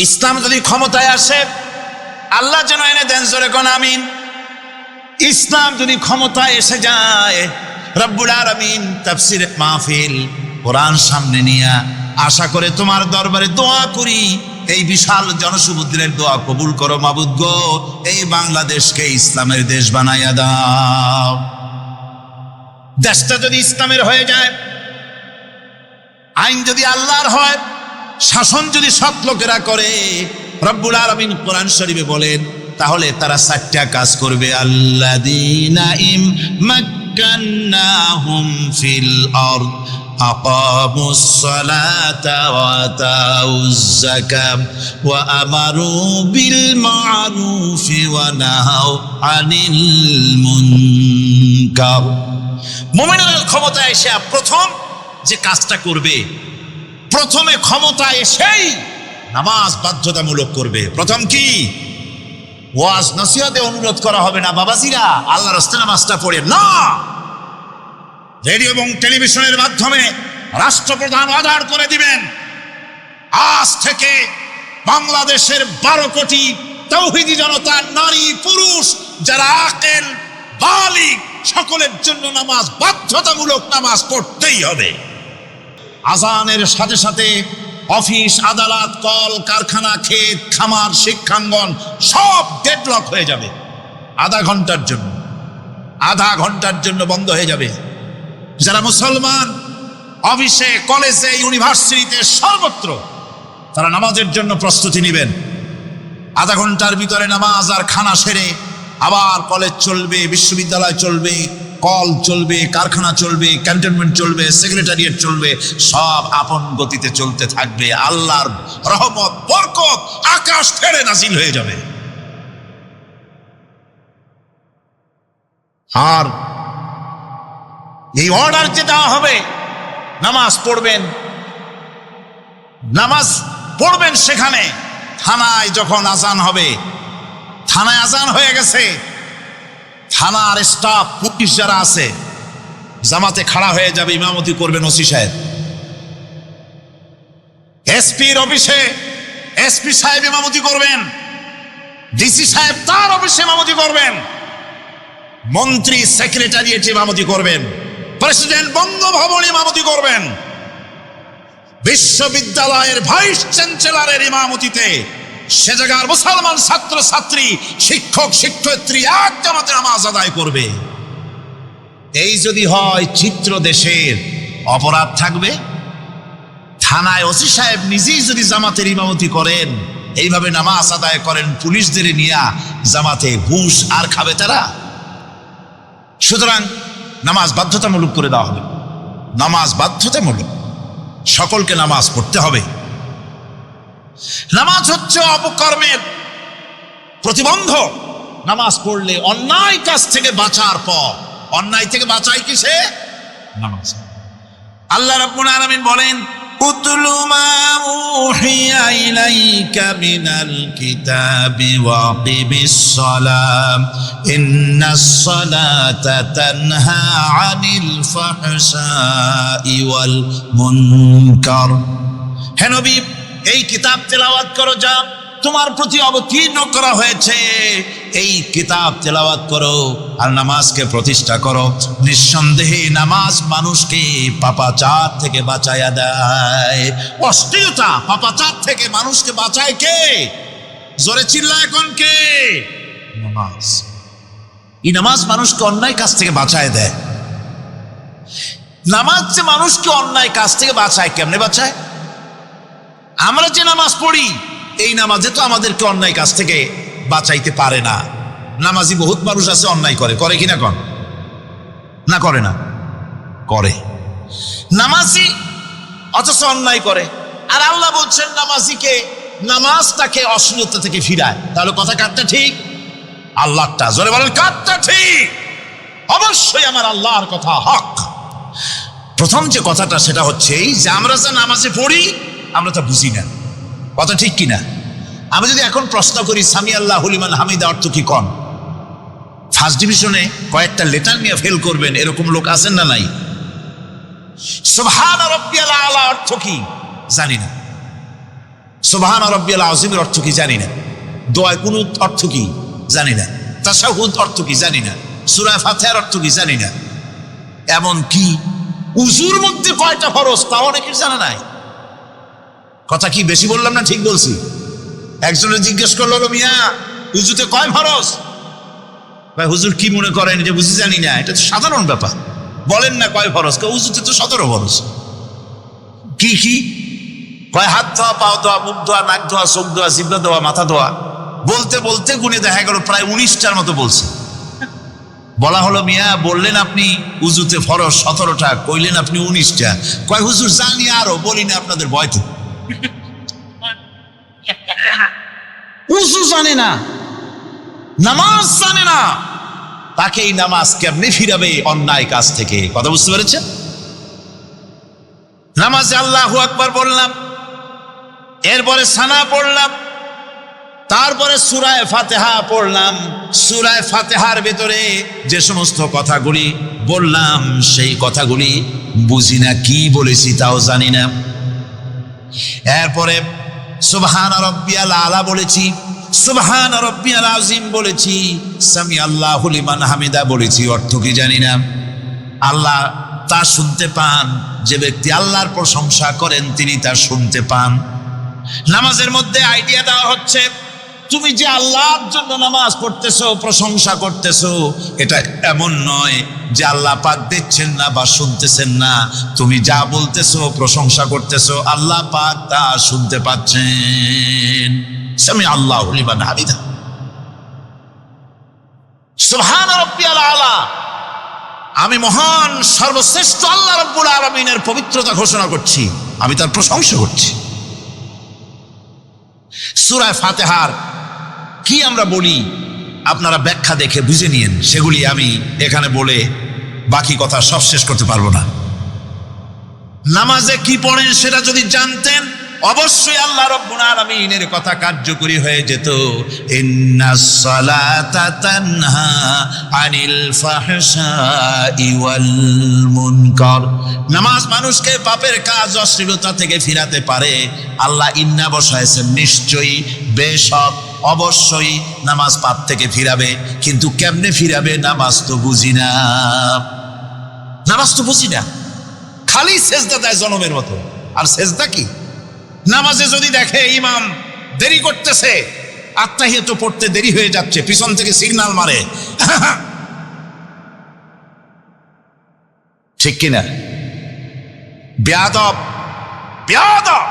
ইসলাম যদি ক্ষমতায় আসে, আল্লাহ যেন এনে দেন, জোরে কোন আমিন। ইসলাম যদি ক্ষমতায় এসে যায়, রব্বুল আলামিন তাফসীর মাহফিল, কোরআন সামনে নিয়ে আশা করে তোমার দরবারে দোয়া করি, এই বিশাল জনসমুদ্রের দোয়া কবুল করো মাবুদ গো, এই বাংলাদেশকে ইসলামের দেশ বানাইয়া দাও। দেশটা যদি ইসলামের হয়ে যায়, আইন যদি আল্লাহর হয়, শাসন যদি সৎ লোকেরা করে, রব্বুল আলামিন কোরআন শরীফে বলেন, তাহলে তারা 4টা কাজ করবে। আল্লাযীনা ইম্মাক্কান্নাহুম ফিল আরদ আকামুস সালাতা ওয়া আতাউজ যাকাত ওয়া আমারু বিল মা'রুফি ওয়া নাহাউ আনিল মুনকার। মুমিনের ক্ষমতায় এসে প্রথম যে কাজটা করবে, প্রথমে ক্ষমতা এসেই নামাজ বাধ্যতামূলক করবে। প্রথম কি? ওয়াজ নসিহতে অনুরোধ করা হবে না, বাবাজিরা আল্লাহর রাস্তায় নামাজটা পড়ে না। রেডিও এবং টেলিভিশনের মাধ্যমে রাষ্ট্রপ্রধান অর্ডার করে দিবেন, আজ থেকে বাংলাদেশের 12 কোটি তাওহীদি জনতা, নারী পুরুষ যারা আকেল বালিগ, সকলের জন্য নামাজ বাধ্যতামূলক, নামাজ পড়তেই হবে। আজানের সাথে সাথে অফিস, আদালত, কল কারখানা, ক্ষেত খামার, শিক্ষাঙ্গন সব ডেডলক হয়ে যাবে। আধা ঘন্টার জন্য বন্ধ হয়ে যাবে। যারা মুসলমান অফিসে, কলেজে, ইউনিভার্সিটিতে, সর্বত্র তারা নামাজের জন্য প্রস্তুতি নেবেন। আধা ঘন্টার ভিতরে নামাজ আর খানা সেরে আবার কলেজ চলবে, বিশ্ববিদ্যালয় চলবে, কল চলবে, কারখানা চলবে, ক্যান্টনমেন্ট চলবে, সেক্রেটারিয়েট চলবে, সব আপন গতিতে চলতে থাকবে। আল্লাহর রহমত, বরকত আকাশ থেকে নাজিল হয়ে যাবে। আর এই অর্ডার যে দেওয়া হবে, নামাজ পড়বেন, নামাজ পড়বেন সেখানে। থানায় যখন আজান হবে, থানায় আজান হয়ে গেছে, থানার স্টাফ পুলিশ যারা আছে জামাতে খাড়া হয়ে যাবে, ইমামতি করবেন ওসি সাহেব। এসপির অফিসে এসপি সাহেব ইমামতি করবেন, ডিসি সাহেব তার অফিসে ইমামতি করবেন, মন্ত্রী সেক্রেটারিয়েট ইমামতি করবেন, প্রেসিডেন্ট বঙ্গভবন ইমামতি করবেন, বিশ্ববিদ্যালয়ের ভাইস চ্যান্সেলরের ইমামতিতে সে জায়গার মুসলমান ছাত্র ছাত্রী, শিক্ষক শিক্ষয়িত্রী এক জামাতে নামাজ আদায় করবে। এই যদি হয় চিত্র দেশের, অপরাধ থাকবে। থানায় ওসি সাহেব নিজেই যদি জামাতের ইমামতি করেন, এইভাবে নামাজ আদায় করেন পুলিশদের নিয়ে, জামাতে ঘুষ আর খাবে তারা? সুতরাং নামাজ বাধ্যতামূলক করে দেওয়া হবে। নামাজ বাধ্যতামূলক, সকলকে নামাজ পড়তে হবে। নামাজ হচ্ছে অপকর্মের প্রতিবন্ধক। নামাজ পড়লে অন্যায় কাজ থেকে বাঁচার পর, অন্যায় থেকে বাঁচায় কিসে? নামাজ। আল্লাহ রাব্বুল আলামিন বলেন, উতলু মা উহিয়া ইলাইকা মিনাল কিতাবি ওয়া আকিমিস সালাম ইন্নাস সালাতা তানহা আনিল ফাহশাই ওয়াল মুনকার। হে নবী, এই কিতাব তেলাওয়াত করো, যা তোমার প্রতি অবতীর্ণ করা হয়েছে, এই কিতাব তেলাওয়াত করো আর নামাজকে প্রতিষ্ঠা করো। নিঃসন্দেহে নামাজ মানুষকে পাপাচার থেকে বাঁচায়া দেয়। অশ্লীলতা, পাপাচার থেকে মানুষকে বাঁচায় কে? জোরে চিল্লায় এখন কে? নামাজ। এই নামাজ মানুষকে অন্যায় কাজ থেকে বাঁচায় দেয়। নামাজ যে মানুষকে অন্যায় কাজ থেকে বাঁচায়, কেমনে বাঁচায়? আমরা যে নামাজ পড়ি, এই নামাজে তো আমাদেরকে অন্যায় কাজ থেকে বাঁচাইতে পারে না। নামাজি বহুত মানুষ আছে অন্যায় করে, করে কিনা কন? না করে না? করে। নামাজি অথচ অন্যায় করে। আর আল্লাহ বলছেন নামাজিকে, নামাজটাকে অশ্লীলতা থেকে ফিরায়। তাহলে কথা কারটা ঠিক? আল্লাহটা। জোরে বলেন, কারটা ঠিক? অবশ্যই আমার আল্লাহর কথা হক। প্রথম যে কথাটা সেটা হচ্ছে এই যে আমরা যা নামাজে পড়ি আমরা তা বুঝি না। কথা ঠিক কিনা? আমি যদি এখন প্রশ্ন করি সামি আল্লাহু লিমান হামিদা অর্থ কি কন, ফার্স্ট ডিভিশনে কয়েকটা লেটার নিয়ে ফেল করবেন, এরকম লোক আছেন না নাই? সুবহান রাব্বিয়াল আলা অর্থ কি জানি না, সুবহান রাব্বিয়াল আযীমের অর্থ কি জানি না, দোয়া কুনুত অর্থ কি জানি না, তাশাহুদ অর্থ কি জানি না, সূরা ফাতিহার অর্থ কি জানি না। এমন কি উযুর মধ্যে কয়টা ফরজ তা অনেকের জানা নাই। কথা কি বেশি বললাম না ঠিক বলছি? একজনে জিজ্ঞেস করলো, মিয়া উযুতে কয় ফরজ? ভাই হুজুর কি মনে করেন যে বুঝি জানি না? এটা তো সাধারণ ব্যাপার, বলেন না কয় ফরজ? উযুতে তো 17 ফরজ। কি কি কয়? হাত ধোয়া, পাও ধোয়া, মুখ ধোয়া, নাক ধোয়া, চোখ ধোয়া, জিহ্বা ধোয়া, মাথা ধোয়া। বলতে বলতে গুনে দেখা গেল প্রায় 19টার মতো বলছে। বলা হলো, মিয়া বললেন আপনি উযুতে ফরজ 17টা, কইলেন আপনি 19টা। কয় হুজুর জানি আরো, বলি না আপনাদের ভয়তে। উযু জানে না, নামাজ জানে না, তাকে এই নামাজ কেমনে ফিরাবে অন্যায় কাজ থেকে? কথা বুঝতে পেরেছেন? নামাজে আল্লাহু আকবার বললাম, এরপরে সানা পড়লাম, তারপরে সূরা ফাতিহা পড়লাম। সূরা ফাতিহার ভেতরে যে সমস্ত কথাগুলি বললাম সেই কথাগুলি বুঝি না, কি বলেছি তাও জানি না। এরপরে সুবহান রাব্বিয়াল আলা বলেছি, সুবহান রাব্বিয়াল আযীম বলেছি, সামি আল্লাহু লিমান হামিদা বলেছি, অর্থ কি জানি না। আল্লাহ তা শুনতে পান, যে ব্যক্তি আল্লাহর প্রশংসা করেন তিনি তা শুনতে পান। নামাজের মধ্যে আইডিয়া দেওয়া হচ্ছে, তুমি যে আল্লাহর জন্য নামাজ পড়তেছো, প্রশংসা করতেছো, এটা এমন নয় যে আল্লাহ পাক দেখছেন না বা শুনতেছেন না। তুমি যা বলতেছো, প্রশংসা করতেছো, আল্লাহ পাক তা শুনতে পাচ্ছেন। সামি আল্লাহু লিমান হামিদা, সুবহান রাব্বিয়াল আলা। আমি মহান সর্বশ্রেষ্ঠ আল্লাহ রাব্বুল আলামিনের পবিত্রতা ঘোষণা করছি, আমি তার প্রশংসা করছি। সূরা ফাতিহার কি আমরা বলি আপনারা ব্যাখ্যা দেখে বুঝে নিয়েন, সেগুলি আমি এখানে বলে বাকি কথা সব শেষ করতে পারবো না। নামাজে কি পড়েন সেটা যদি জানতেন অবশ্যই আল্লাহ রাব্বুল আলামিনের কথা কার্যকরী হয়ে যেত। ইন্নাস সালাতা তানহা আনিল ফাহশাই ওয়াল মুনকার। নামাজ মানুষকে পাপের কাজ অশ্লীলতা থেকে ফিরাতে পারে। আল্লাহ ইন্না বসাইছেন, নিশ্চয়ই, বেশক, অবশ্যই নামাজ পাপ থেকে ফিরাবে। কিন্তু কেমনে ফিরাবে নামাজ তো বুঝি না, নামাজ তো বুঝি না। খালি সেজদা দেয় জনমের মতো। আর সেজদা কি? নামাজে যদি দেখে ইমাম দেরি করতেছে, আত্তাহিয়াত পড়তে দেরি হয়ে যাচ্ছে, পিছন থেকে সিগন্যাল মারে, ঠিক কিনা? বেয়াদব, বেয়াদব।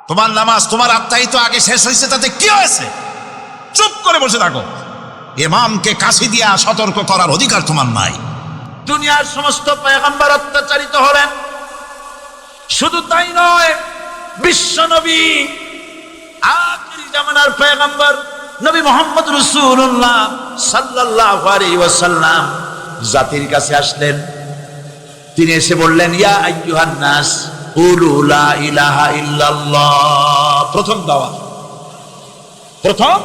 তোমার নামাজ, তোমার আত্তাহিয়াত আগে শেষ হয়েছে, তাতে কি হয়েছে? চুপ করে বসে থাকো। ইমামকে কাশি দিয়া সতর্ক করার অধিকার তোমার নাই। দুনিয়ার সমস্ত পয়গম্বর অত্যাচারিত হলেন, শুধু তাই নয়, বিশ্ব নবী আখিরি জামানার পয়গম্বর নবী মুহাম্মদ রাসূলুল্লাহ সাল্লাল্লাহু আলাইহি ওয়াসাল্লাম জাতির কাছে আসলেন। তিনি এসে বললেন, ইয়া আইয়ুহান নাস কুলু লা ইলাহা ইল্লাল্লাহ। প্রথম দাওয়াত, প্রথম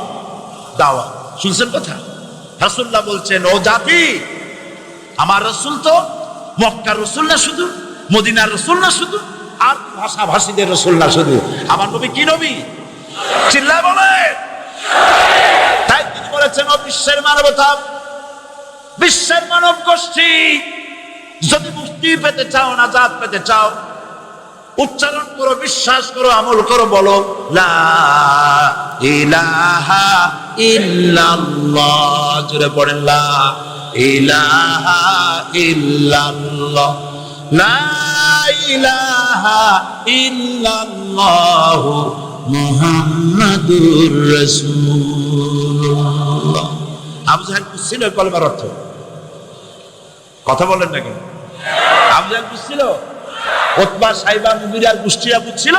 দাওয়াত। শুনছেন কথা? রাসূলুল্লাহ বলছেন, ও জাতি, আমার রাসূল তো মক্কার রাসূল না শুধু, মদিনার রাসূল না শুধু, আর ভাষাভাষীদের রাসূল না শুধু, আমার নবী কি নবী? চিল্লায় বলে। তাই তিনি বলেছেন, ও বিশ্বের মানবতা, বিশ্বের মানব গোষ্ঠী, যদি মুক্তি পেতে চাও, নাজাত পেতে চাও, উচ্চারণ করো, বিশ্বাস করো, আমল করো, বলো লা ইলাহা ইল্লাল্লাহ। জোরে পড়েন, লা ইলাহা ইল্লাল্লাহ, লা ইলাহা ইল্লাল্লাহু মুহাম্মাদুর রাসূলুল্লাহ। আবু জাহেল বুঝছিল কলমার অর্থ? কথা বলেন না কেন? আবু জাহেল বুঝছিল? উতবা, সাইবা, মুগিরার গোষ্ঠীরা বুঝছিল?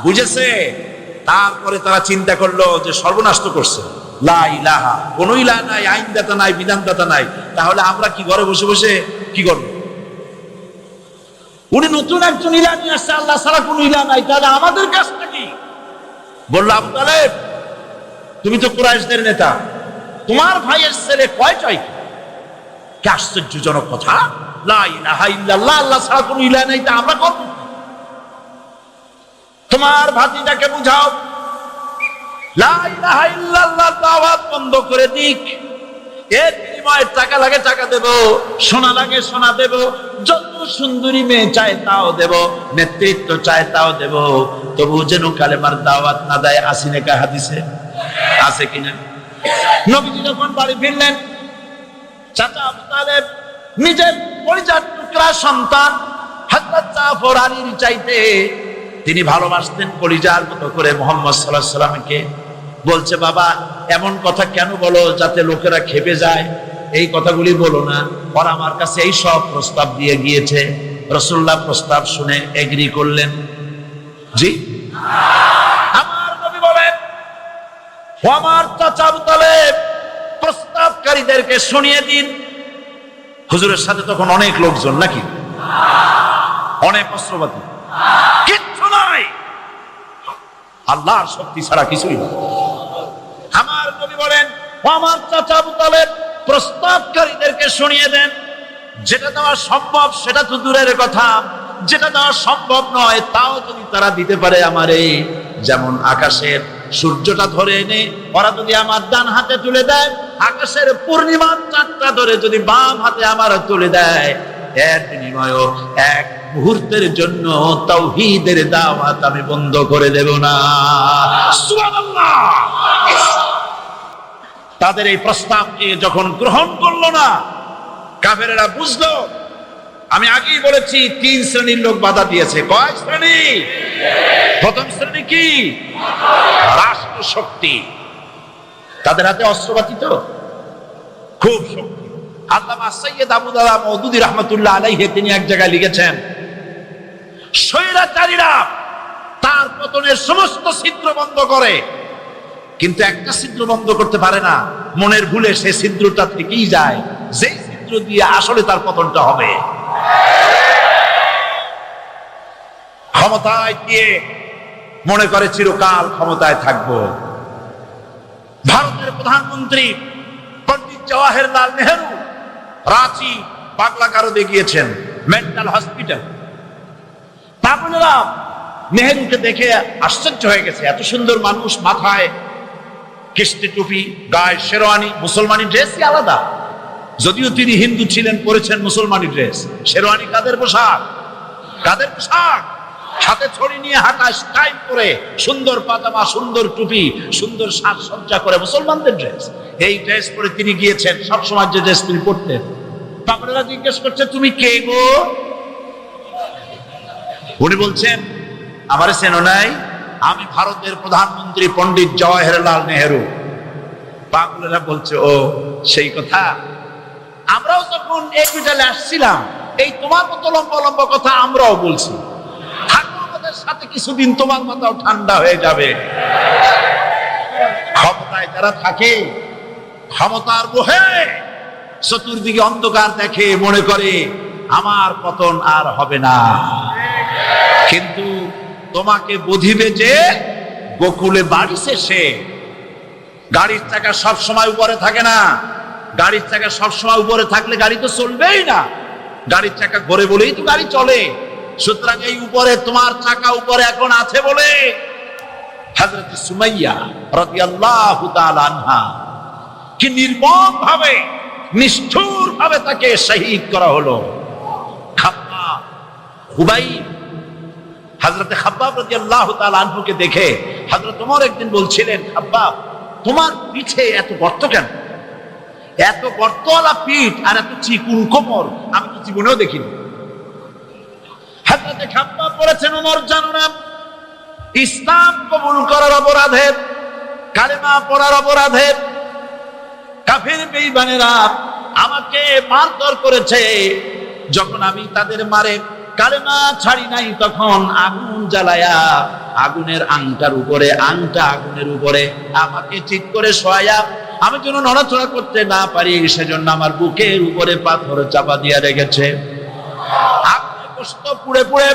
বুঝেছে। তারপরে তারা চিন্তা করলো যে সর্বনাশ তো করছে, লা ইলাহা, কোন ইলাহ নাই, আইনদাতা নাই, বিধানদাতা নাই, তাহলে আমরা কি ঘরে বসে বসে কি করব? উনি নতুন একজন ইলাহ নিয়ে আসছে, আল্লাহ ছাড়া কোন ইলাহ নাই, তাহলে আমাদের কাজটা কি? বলল, আবু তালেব, তুমি তো কুরাইশদের নেতা, তোমার ভাইয়ের ছেলে কয়টাই? কি আশ্চর্যজনক কথা! লা ইলাহা ইল্লাল্লাহ, আল্লাহ ছাড়া কোন ইলাহ নাই, তা আমরা করব? তোমার ভাতিজাকে বুঝাও লা ইলাহা ইল্লাল্লাহ দাওয়াত বন্ধ করে দিক, এর বিনিময়ে টাকা লাগে টাকা দেব, সোনা লাগে সোনা দেব, যত সুন্দরী মেয়ে চায় তাও দেব, নেতৃত্ব চায় তাও দেব, তবু যেন কালেমার দাওয়াত না দেয়। আসিনে কা হাদিসে আছে কিনা? নবীজি যখন বাড়ি ফিরলেন, চাচা আবু তালেব নিজের পরিজাত টুকরা সন্তান হযরত জাফর আলীর চাইতে তিনি ভালোবাসতেন কলিজার মতো করে মুহাম্মদ সাল্লাল্লাহু আলাইহি ওয়াসাল্লামকে। বলছে, বাবা, এমন কথা কেন বলো যাতে লোকেরা খেপে যায়? এই কথাগুলি বলো না। ওরা আমার কাছে এই সব প্রস্তাব দিয়ে গিয়েছে। রাসূলুল্লাহ প্রস্তাব শুনে এগ্রি করলেন। জি, আমার নবী বলেন, ও আমার চাচা আবু তালেব, প্রস্তাবকারীদেরকে শুনিয়ে দিন। হুজুরের সাথে তখন অনেক লোকজন, নাকি? অনেক অস্ত্রপাতি, কিচ্ছু নাই, আল্লাহর শক্তি ছাড়া কিছুই না। আমার নবী বলেন, ও আমার চাচা আবু তালেব, প্রস্তাবকারীদেরকে শুনিয়ে দেন। যেটা দেওয়া সম্ভব সেটা তো দূরের কথা, যেটা দেওয়া সম্ভব নয় তাও যদি তারা দিতে পারে আমারে, যেমন আকাশের সূর্যটা ধরে এনে ওরা যদি আমার ডান হাতে তুলে দেয়, আকাশের পূর্ণিমার চাঁদটা ধরে যদি বাম হাতে আমার তুলে দেয়, এর বিনিময়ে এক মুহূর্তের জন্য তাওহীদের দাওয়াত আমি বন্ধ করে দেব না। সুবহানাল্লাহ। তাদের এই প্রস্তাবকে যখন গ্রহণ করলো না, কাফেরেরা বুঝলো। আমি আগেই বলেছি, 3 শ্রেণীর লোক বাধা দিয়েছে। কয় শ্রেণী? প্রথম শ্রেণী কি? রাষ্ট্র শক্তি। তাদের হাতে অস্ত্রপাতি তো খুব শক্তি, আল্লামা সৈয়দ আবুদাল্লাহ মওদুদী রাহমাতুল্লাহ আলাইহি তিনি এক জায়গায় লিখেছেন, স্বৈরাচারীরা তার পতনের সমস্ত ছিদ্র বন্ধ করে, কিন্তু একটা ছিদ্র বন্ধ করতে পারে না, মনের ভুলে সে ছিদ্রটা থেকেই যায়, যেই ছিদ্র দিয়ে আসলে তার পতনটা হবে। ক্ষমতায় গিয়ে মনে করে চিরকাল ক্ষমতায় থাকবো। ভারতের প্রধানমন্ত্রী পণ্ডিত জওয়াহরলাল নেহেরু রাঁচি পাগলা কারদে গিয়েছেন, মেন্টাল হসপিটাল। পাগলেরা নেহেরুকে দেখে আশ্চর্য হয়ে গেছে, এত সুন্দর মানুষ, মাথায় কিস্তি টুপি, গায়ে শেরওয়ানি, মুসলমানি ড্রেসই আলাদা, যদিও তিনি হিন্দু ছিলেন, পরেছেন মুসলমানি ড্রেস। শেরওয়ানি কাদের পোশাক? কাদের পোশাক? হাতে ছড়ি নিয়ে হাঁটা, স্টাইল করে, সুন্দর পাজামা, সুন্দর টুপি, সুন্দর সাজসজ্জা করে, মুসলমানদের ড্রেস। এই ড্রেস পরে তিনি গিয়েছেন, সবসময় যে ড্রেস তিনি পরতেন। পাগলেরা জিজ্ঞেস করছে, তুমি কে গো? উনি বলছেন, আমারে চেনো নাই? আমি ভারতের প্রধানমন্ত্রী পণ্ডিত জওয়াহরলাল নেহেরু। পাগলেরা বলছে, ও সেই কথা। আমরাও যখন এই বিটালে আসছিলাম, এই তোমার মতো লম্বা লম্বা কথা আমরাও বলছি। থাকো আমাদের সাথে কিছুদিন, তোমার মাথাও ঠান্ডা হয়ে যাবে। ক্ষমতায় যারা থাকে, ক্ষমতার মোহে চতুর্দিকে অন্ধকার দেখে, মনে করে আমার পতন আর হবে না। কিন্তু তোমাকে বুঝিবে যে গোকুলে বাড়ি শেষে। গাড়ির চাকা সব সময় উপরে থাকে না, গাড়ির চাকা সব সময় উপরে থাকলে গাড়ি তো চলবেই না। গাড়ির চাকা ঘোরে বলেই তো গাড়ি চলে। সুতরাং এই উপরে, তোমার চাকা উপরে এখন আছে বলে হযরত সুমাইয়া রাদিয়াল্লাহু তাআলা আনহা কি নির্মম ভাবে, নিষ্ঠুর ভাবে তাকে শহীদ করা হলো। খাব্বাব, হুবাইব, হযরত খাব্বাব রাদিয়াল্লাহু তাআলা আনহুকে দেখে হযরত ওমর একদিন বলছিলেন, খাব্বাব তোমার পিঠে এত গর্ত কেন? এত গর্তওয়ালা পিঠ আর এত চিকুন কোমর আমি তো জীবনেও দেখিনি। হযরত খাব্বাব বলেছেন, ওমর জানো না, ইসলাম কবুল করার অপরাধে, কালেমা পড়ার অপরাধে কাফির বেঈমানেরা আমাকে মারধর করেছে। যখন আমি তাদের মারে কালেমা ছাড়ি নাই, তখন আগুন জ্বালায়া আগুনের আংটার উপরে, আংটা আগুনের উপরে আমাকে ঠিক করে শোয়ায়া, আমি যেন নড়াচড়া করতে না পারি সেজন্য আমার বুকের উপরে পাথর চাপা দিয়ে রেখেছে। আগুনে কষ্ট পুড়ে পুড়ে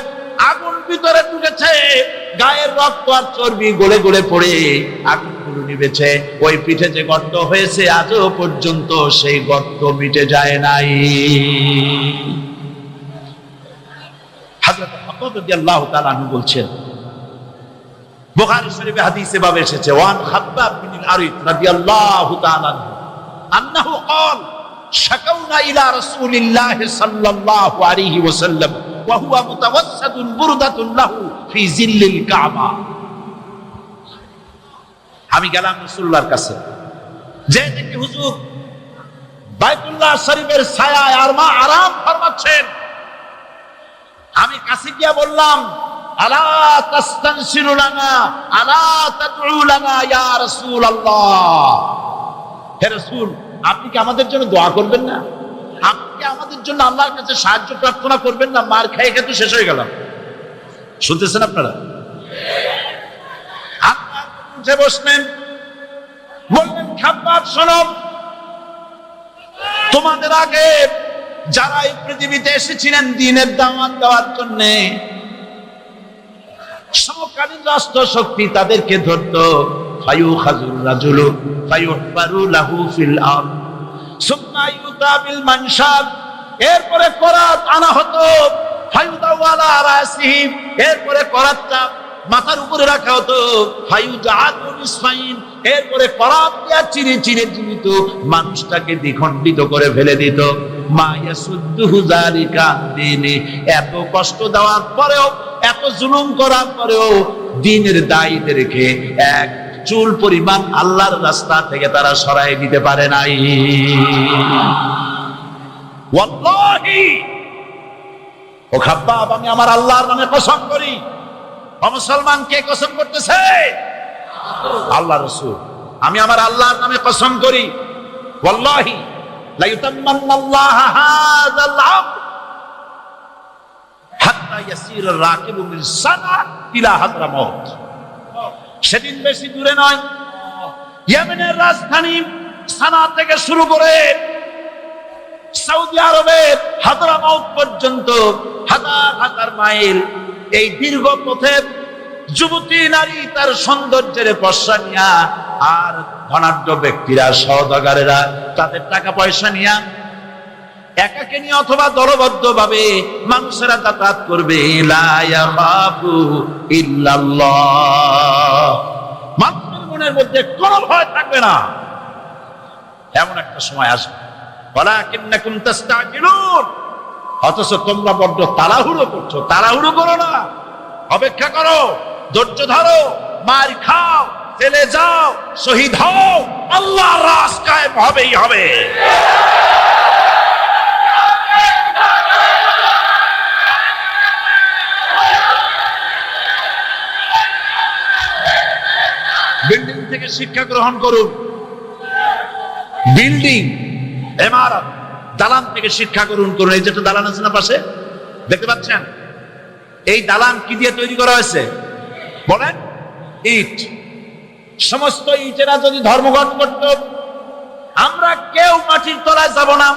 আগুন ভিতরে ঢুকেছে, গায়ের রক্ত আর চর্বি গলে গলে পড়ে আগুনগুলো নিভেছে। ওই পিঠে যে গর্ত হয়েছে আজও পর্যন্ত সেই গর্ত মিটে যায় নাই। হযরত খাব্বাব রাদিয়াল্লাহু তাআলা আনহু বলছেন, বুখারী শরীফে হাদিসে ভাবে এসেছে, ওয়ান খাব্বাব বিন আরিদ রাদিয়াল্লাহু তাআলা আনহু আন্নাহু ক্বাল শাকাউনা ইলা রাসূলিল্লাহ সাল্লাল্লাহু আলাইহি ওয়াসাল্লাম ওয়া হুয়া মুতাওয়াসসাদুন বুরদাতুন লাহু ফি জিল্লিল কাবা। আমি গেলাম রাসূলুল্লাহর কাছে, যে দেখি হুজুর বাইতুল্লাহ শরীফের ছায়ায় আর মা আরাম ফরমাচ্ছেন। আমি কাছে গিয়ে বললাম, আলা তাস্তানসিরু লানা, আলা তাদউ লানা ইয়া রাসূলুল্লাহ। হে রাসূল, আপনি কি আমাদের জন্য দোয়া করবেন না? আপনি কি আমাদের জন্য আল্লাহর কাছে সাহায্য প্রার্থনা করবেন না? মার খেয়ে খেয়ে তো শেষ হয়ে গেলাম। শুনতেছেন আপনারা? আপনার উঠে বসলেন, বললেন, খাব্বাব শোনো, তোমাদের আগে যারা এই পৃথিবীতে এসেছিলেন দ্বীনের দাওয়াত দেওয়ার জন্য, সমকালীন রাষ্ট্র শক্তি তাদেরকে ধরতো, ফায়ুখাযুর রাজুলু ফায়ুহবারু লাহু ফিল আরদ সুম্মা ইউতা বিল মানশাব। এরপরে করাত আনা হতো, ফায়ুদাউ আলা রাসিহি, এরপরে করাতটা মাথার উপরে রাখা হতো, ফায়ুজাআতু নিসফাইন, এরপরে করাত দিয়া চিরে চিরে জীবিত মানুষটাকে দ্বিখণ্ডিত করে ফেলে দিত। মা ইয়াসুদ্দুহু যালিকা দ্বীনি, এত কষ্ট দেওয়ার পরেও, এত জুলুম করার পরেও দ্বীনের দায়ীদেরকে এক চুল পরিমাণ আল্লাহর রাস্তা থেকে তারা সরাই দিতে পারে নাই। ওয়াল্লাহি, ও খাব্বাব, আমি আমার আল্লাহর নামে কসম করি। ও মুসলমান, কে কসম করতেছে? আল্লাহ রাসূল। আমি আমার আল্লাহর নামে কসম করি, ওয়াল্লাহি লা ইউতাম্মান্নাল্লাহু হাযাল আমর হাত্তা ইয়াসির রাকিবু মিন সানা ইলা হাদরামাউত। সেদিন বেশি দূরে নয়, ইয়েমেনের রাজধানী সানা থেকে শুরু করে সৌদি আরবের হাদরামাউত পর্যন্ত হাজার হাজার মাইল এই দীর্ঘ পথে যুবতী নারী তার সৌন্দর্যের পশ্চা নিয়া আর ধনাঢ্য ব্যক্তিরা সওদাগরেরা তাদের টাকা পয়সা নিয়া একাকে নিয়ে অথবা দলবদ্ধ ভাবে মানুষেরা যাতায়াত করবে। লা ইয়াখাফু ইল্লাল্লাহ, মানুষের মনের মধ্যে কোনো ভয় থাকবে না। এমন একটা সময় আসবে, ওয়ালাকিন্নাকুম তাস্তাজিলুন, অথচ তোমরা বড্ড তাড়াহুড়ো করছো। তাড়াহুড়ো করো না, অপেক্ষা করো, ধৈর্য ধরো, মার খাও, চলে যাও, শহীদ হও, আল্লাহর রাজ কায়েম হবেই হবে। বিল্ডিং থেকে শিক্ষা গ্রহণ করুন, বিল্ডিং ইমারত দালান থেকে শিক্ষা গ্রহণ করুন। এই যেটা দালান আছে না পাশে, দেখতে পাচ্ছেন? এই দালান কি দিয়ে তৈরি করা হয়েছে বলেন? ইট। সমস্ত ইটেরা যদি ধর্মঘট করত, আমরা কেউ মাটির তলায় যাব না,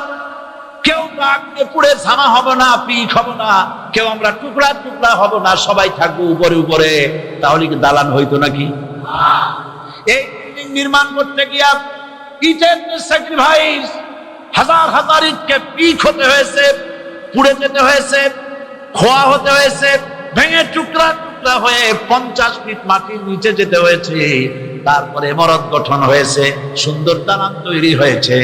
কেউ আগুনে পুড়ে ঝামা হব না, পিক হব না, কেউ আমরা টুকরা টুকরা হব না, সবাই থাকবো উপরে উপরে, তাহলে কি দালান হইতো নাকি? এই বিল্ডিং নির্মাণ করতে গিয়া ইটের স্যাক্রিফাইস, হাজার হাজার ইটকে পিক হতে হয়েছে, পুড়ে যেতে হয়েছে, খোয়া হতে হয়েছে, ভেঙে টুকরা টুকরা হয়ে 50 ফিট মাটির নিচে যেতে হয়েছে। তারপরে ইমারত গঠন হয়েছে, সুন্দর দালান তৈরি হয়েছে।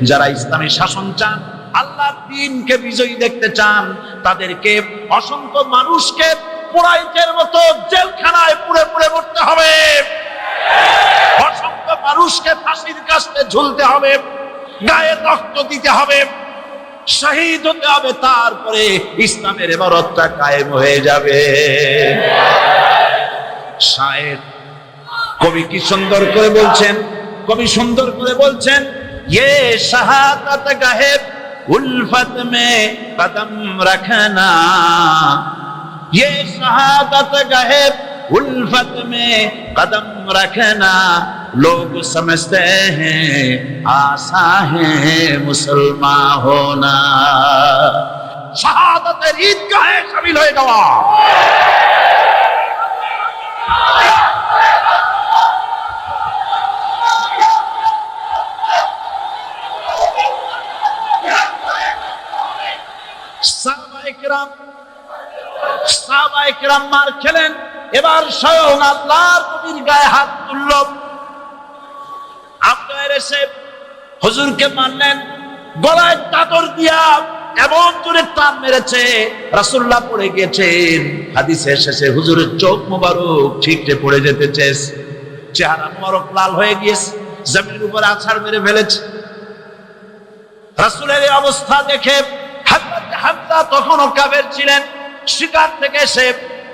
যারা ইসলামী শাসন চান, আল্লাহর দ্বীনকে বিজয়ী দেখতে চান, তাদেরকে অসংখ্য মানুষকে পোড়াইটের মতো জেলখানায় পুড়ে পুড়ে মরতে হবে, অসংখ্য মানুষকে ফাঁসির কাস্তে ঝুলতে হবে, গায়ে রক্ত দিতে হবে, শহীদ হতে হবে, তারপরে ইসলামের ইমারতটা কায়েম হয়ে যাবে। শায়ের কবি কি সুন্দর করে বলছেন, কবি সুন্দর করে বলছেন, ये शहादत गाहे उल्फत में कदम रखना, ये शहादत गाहे उल्फत में कदम रखना, लोग समझते हैं आसा है मुसलमान होना। शहादतेर ঈদগাহে শামিল হয়ে যাওয়া। সাহাবায়ে কেরাম মার খেলেন, এবার স্বয়ং আল্লাহর নবীর গায়ে হাত তুলল। আপনার এসে হুজুরকে মারলেন, গলায় চাদর দিয়া এমন জোরে টান মেরেছে, রাসূলুল্লাহ পড়ে গিয়েছেন। হাদিসে এসেছে হুজুরের চোখ মোবারক ঠিকরে পড়ে যেতে চেয়েছে, চেহারা মোবারক লাল হয়ে গিয়েছে, জমিনের উপর আছাড় মেরে ফেলেছে। রাসূলের এই অবস্থা দেখে হযরত হামজা তখনও কাফের ছিলেন, শিকার থেকে এসে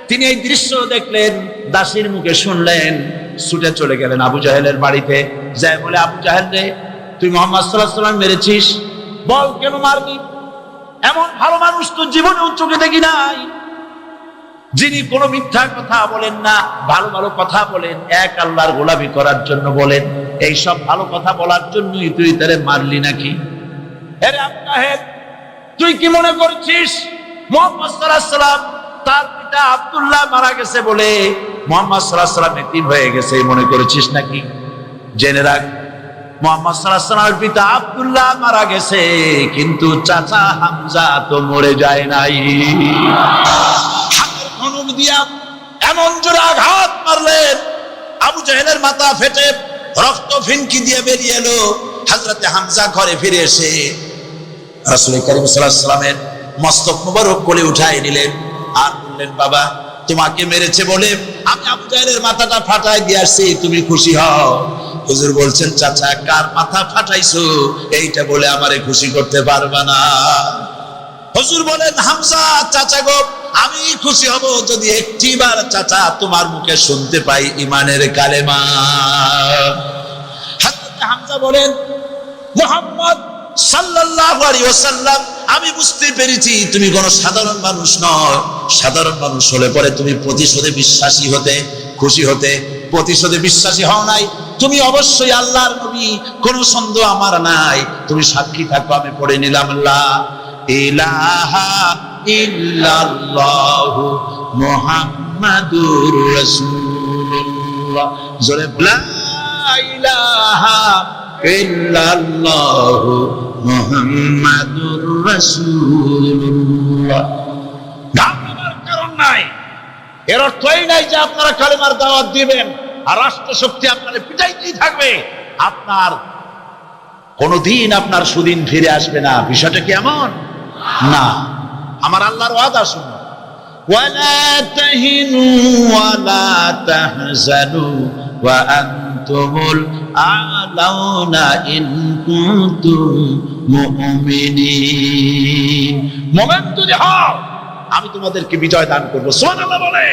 তিনি এই দৃশ্য দেখলেন, দাসীর মুখে শুনলেন, ছুটে চলে গেলেন আবু জাহেলের বাড়িতে। যাই বলে, আবু জাহেল রে, তুই মুহাম্মদ সাল্লাল্লাহু আলাইহি ওয়াসাল্লাম মেরেছিস, বল কেন মারবি? এমন ভালো মানুষ তো জীবনেও চোখে দেখি নাই, যিনি কোনো মিথ্যা কথা বলেন না, ভালো ভালো কথা বলেন, এক আল্লাহর গোলামি করার জন্য বলেন। এই সব ভালো কথা বলার জন্যই তুই তারে মারলি নাকি? আরে আবু জাহেল, তুই কি মনে করছিস মুহাম্মদ সাল্লাল্লাহু আলাইহি ওয়াসাল্লাম তার পিতা আব্দুল্লাহ মারা গেছে বলে মুহাম্মদ সাল্লাল্লাহু আলাইহি ওয়াসাল্লাম এতিম হয়ে গেছে মনে করেছিস নাকি? জেনে রাখ, মুহাম্মদ সাল্লাল্লাহু আলাইহি ওয়াসাল্লামের পিতা আব্দুল্লাহ মারা গেছে, কিন্তু চাচা হামজা তো মরে যায় নাই। হাতের ধনুক দিয়া এমন জোরে আঘাত মারলেন, আবু জাহেলের মাথা ফেটে রক্ত ফিনকি দিয়ে বেরিয়ে এলো। হযরতে হামজা ঘরে ফিরে এসে রাসূল কারীম সাল্লাল্লাহু আলাইহি ওয়াসাল্লামের মস্তক মোবারক কোলে উঠায় নিলেন আর বললেন, বাবা, তোমাকে মেরেছে বলে আমি আবু জাহেলের মাথাটা ফাটাই দিয়ে আসছি, তুমি খুশি হও। হুজুর বলছেন, চাচা, কার মাথা ফাটাইছো এইটা বলে আমারে খুশি করতে পারবা না। হুজুর বলেন, হামজা, চাচা গো, আমি খুশি হব যদি একটিবার চাচা তোমার মুখে শুনতে পাই ঈমানের কালেমা। হযরত হামজা বলেন, মুহাম্মদ সাল্লাল্লাহু আলাইহি ওয়াসাল্লাম, আমি বুঝতে পেরেছি তুমি কোনো সাধারণ মানুষ নও। সাধারণ মানুষ হলে পরে তুমি প্রতিশোধে বিশ্বাসী হতে, খুশি হতে। প্রতিশোধে বিশ্বাসী হও নাই, তুমি অবশ্যই আল্লাহর নবী, কোনো সন্দেহ আমার নাই। তুমি সাক্ষী থাকো, আমি পড়ে নিলাম লা ইলাহা ইল্লাল্লাহু মুহাম্মাদুর রাসূলুল্লাহ। জোরে লা ইলাহা ইল্লাল্লাহু মুহাম্মাদুর রাসূলুল্লাহ। ঘাবড়াবার কারণ নাই। এর অর্থ এই নাই যে আপনারা কালেমার দাওয়াত দিবেন আর রাষ্ট্রশক্তি আপনারা পিটাইতেই থাকবে, আপনার কোনদিন আপনার সুদিন ফিরে আসবে না। বিষয়টা কি এমন না? আমার আল্লাহর ওয়াদা শুনুন, ওয়ালা তাহিনু ওয়ালা তাহজানু ওয়া আনতুমুল আ'লাউনা ইন কুনতুম মুমিনিন। মোমেন যদি হও আমি তোমাদেরকে বিজয় দান করব। সুবহানাল্লাহ বলে।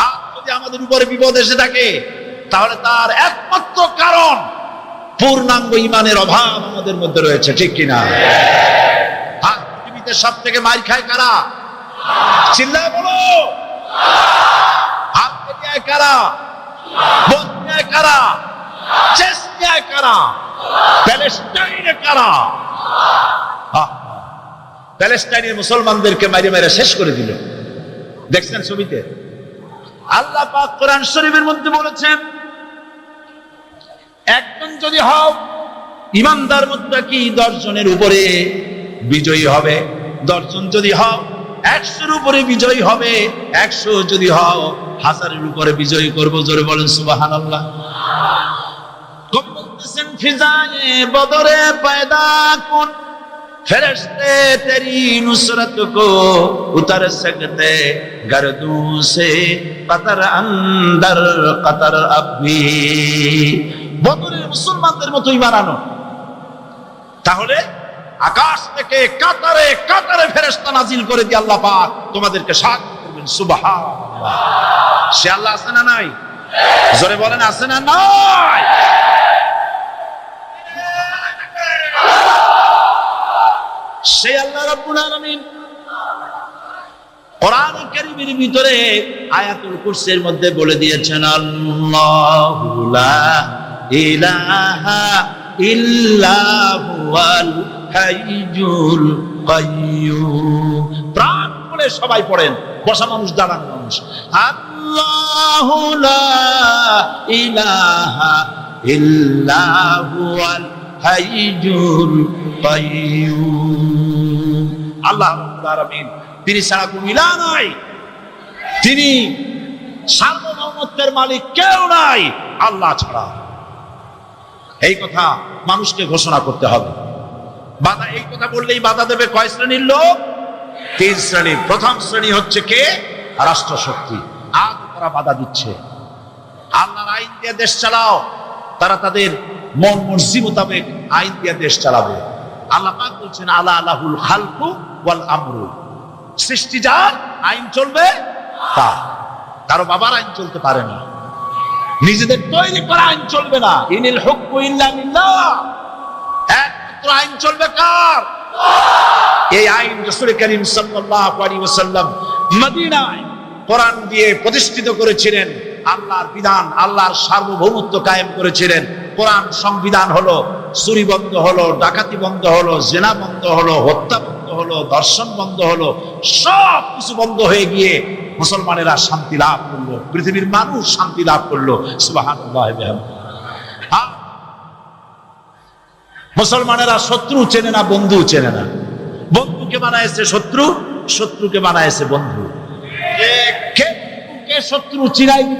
আর যদি আমাদের উপরে বিপদ এসে থাকে তাহলে তার একমাত্র কারণ পূর্ণাঙ্গ ঈমানের অভাব আমাদের মধ্যে রয়েছে, ঠিক কিনা? আর পৃথিবীতে সব থেকে মার খায় কারা? চিল্লায় বলো। আলজেরিয়ায় কারা? বসনিয়ায় কারা? চেচনিয়ায় কারা? প্যালেস্টাইনে কারা? প্যালেস্টাইনের মুসলমানদেরকে মেরে মেরে শেষ করে দিল। দেখছেন ছবিতে? আল্লাহ পাক কোরআন শরীফের মধ্যে বলেছেন, একজন যদি হও ইমানদার মুত্তাকি 10 জনের উপরে বিজয়ী হবে। 10 জন যদি হও 100-এর উপরে বিজয়ী হবে। 100 যদি হও 1000-এর উপরে বিজয়ী করব। জোরে বলেন সুবহানাল্লাহ। কবি বলতেছেন, ফিজায়ে বদরে পয়দা কুন फरिश्ते तेरी नुसरत को उतर सकते गर्दों से कतर अंदर कतर अब भी। বদরের মুসলমানদের মতো ঈমান আনো, তাহলে আকাশ থেকে কাতারে কাতারে ফেরেশতা নাজিল করে দিয়ে আল্লাহ পাক তোমাদেরকে সাহায্য করবেন। সুবহানাল্লাহ। সে আল্লাহ আছে না নাই? জোরে বলেন, আছে না নাই? সেই আল্লাহ রাব্বুল আলামিন কোরআন কারীমের ভিতরে আয়াতুল কুরসির মধ্যে বলে দিয়েছেন, আল্লাহু লা ইলাহা ইল্লা হুয়াল হাইয়ুল কাইয়্যুম। প্রাণ খুলে সবাই পড়েন, বসা মানুষ, দাঁড়ানো মানুষ। আল্লাহু লা ইলাহা ইল্লা হুয়াল হাইয়ুল কাইয়্যুম। আল্লাহ রাব্বুল আলামিন, তিনি ছাড়া কোনো ইলাহ নাই, তিনি সার্বভৌমত্বের মালিক কেউ নাই আল্লাহ ছাড়া। এই কথা মানুষকে ঘোষণা করতে হবে। বাধা, এই কথা বললেই বাধা দেবে কয় শ্রেণীর লোক? 3 শ্রেণীর। প্রথম শ্রেণী হচ্ছে কে? রাষ্ট্রশক্তি। আজ তারা বাধা দিচ্ছে। আল্লাহর আইন দিয়ে দেশ চালাও, তারা তাদের মন মর্জি মোতাবেক আইন দিয়ে দেশ চালাবে। আল্লাহ পাক বলছেন, আলা আলাহুল খালকু ওয়াল আমরু। সৃষ্টি যার, আইন চলবে তার। কারো বাবার আইন চলতে পারে না, নিজেদের তৈরি করা আইন চলবে না। ইনিল হুকমু ইল্লা লিল্লাহ। একমাত্র আইন চলবে কার? এই আইন রাসূল করিম সাল্লাল্লাহু আলাইহি ওয়াসাল্লাম মদিনায় কোরআন দিয়ে প্রতিষ্ঠিত করেছিলেন। আল্লাহর বিধান, আল্লাহর সার্বভৌমত্ব কায়েম করেছিলেন। কোরআন সংবিধান হলো, চুরি বন্ধ হলো, ডাকাতি বন্ধ হলো, জিনা বন্ধ হলো, হত্যা বন্ধ হলো, ধর্ষণ বন্ধ হলো, সব কিছু বন্ধ হয়ে গিয়ে মুসলমানেরা শান্তি লাভ করলো, পৃথিবীর মানুষ শান্তি লাভ করলো। সুবহানাল্লাহ। মুসলমানেরা শত্রু চেনে না, বন্ধু চেনে না। বন্ধুকে বানাইছে শত্রু, শত্রুকে বানাইছে বন্ধু। কে শত্রু চিনাই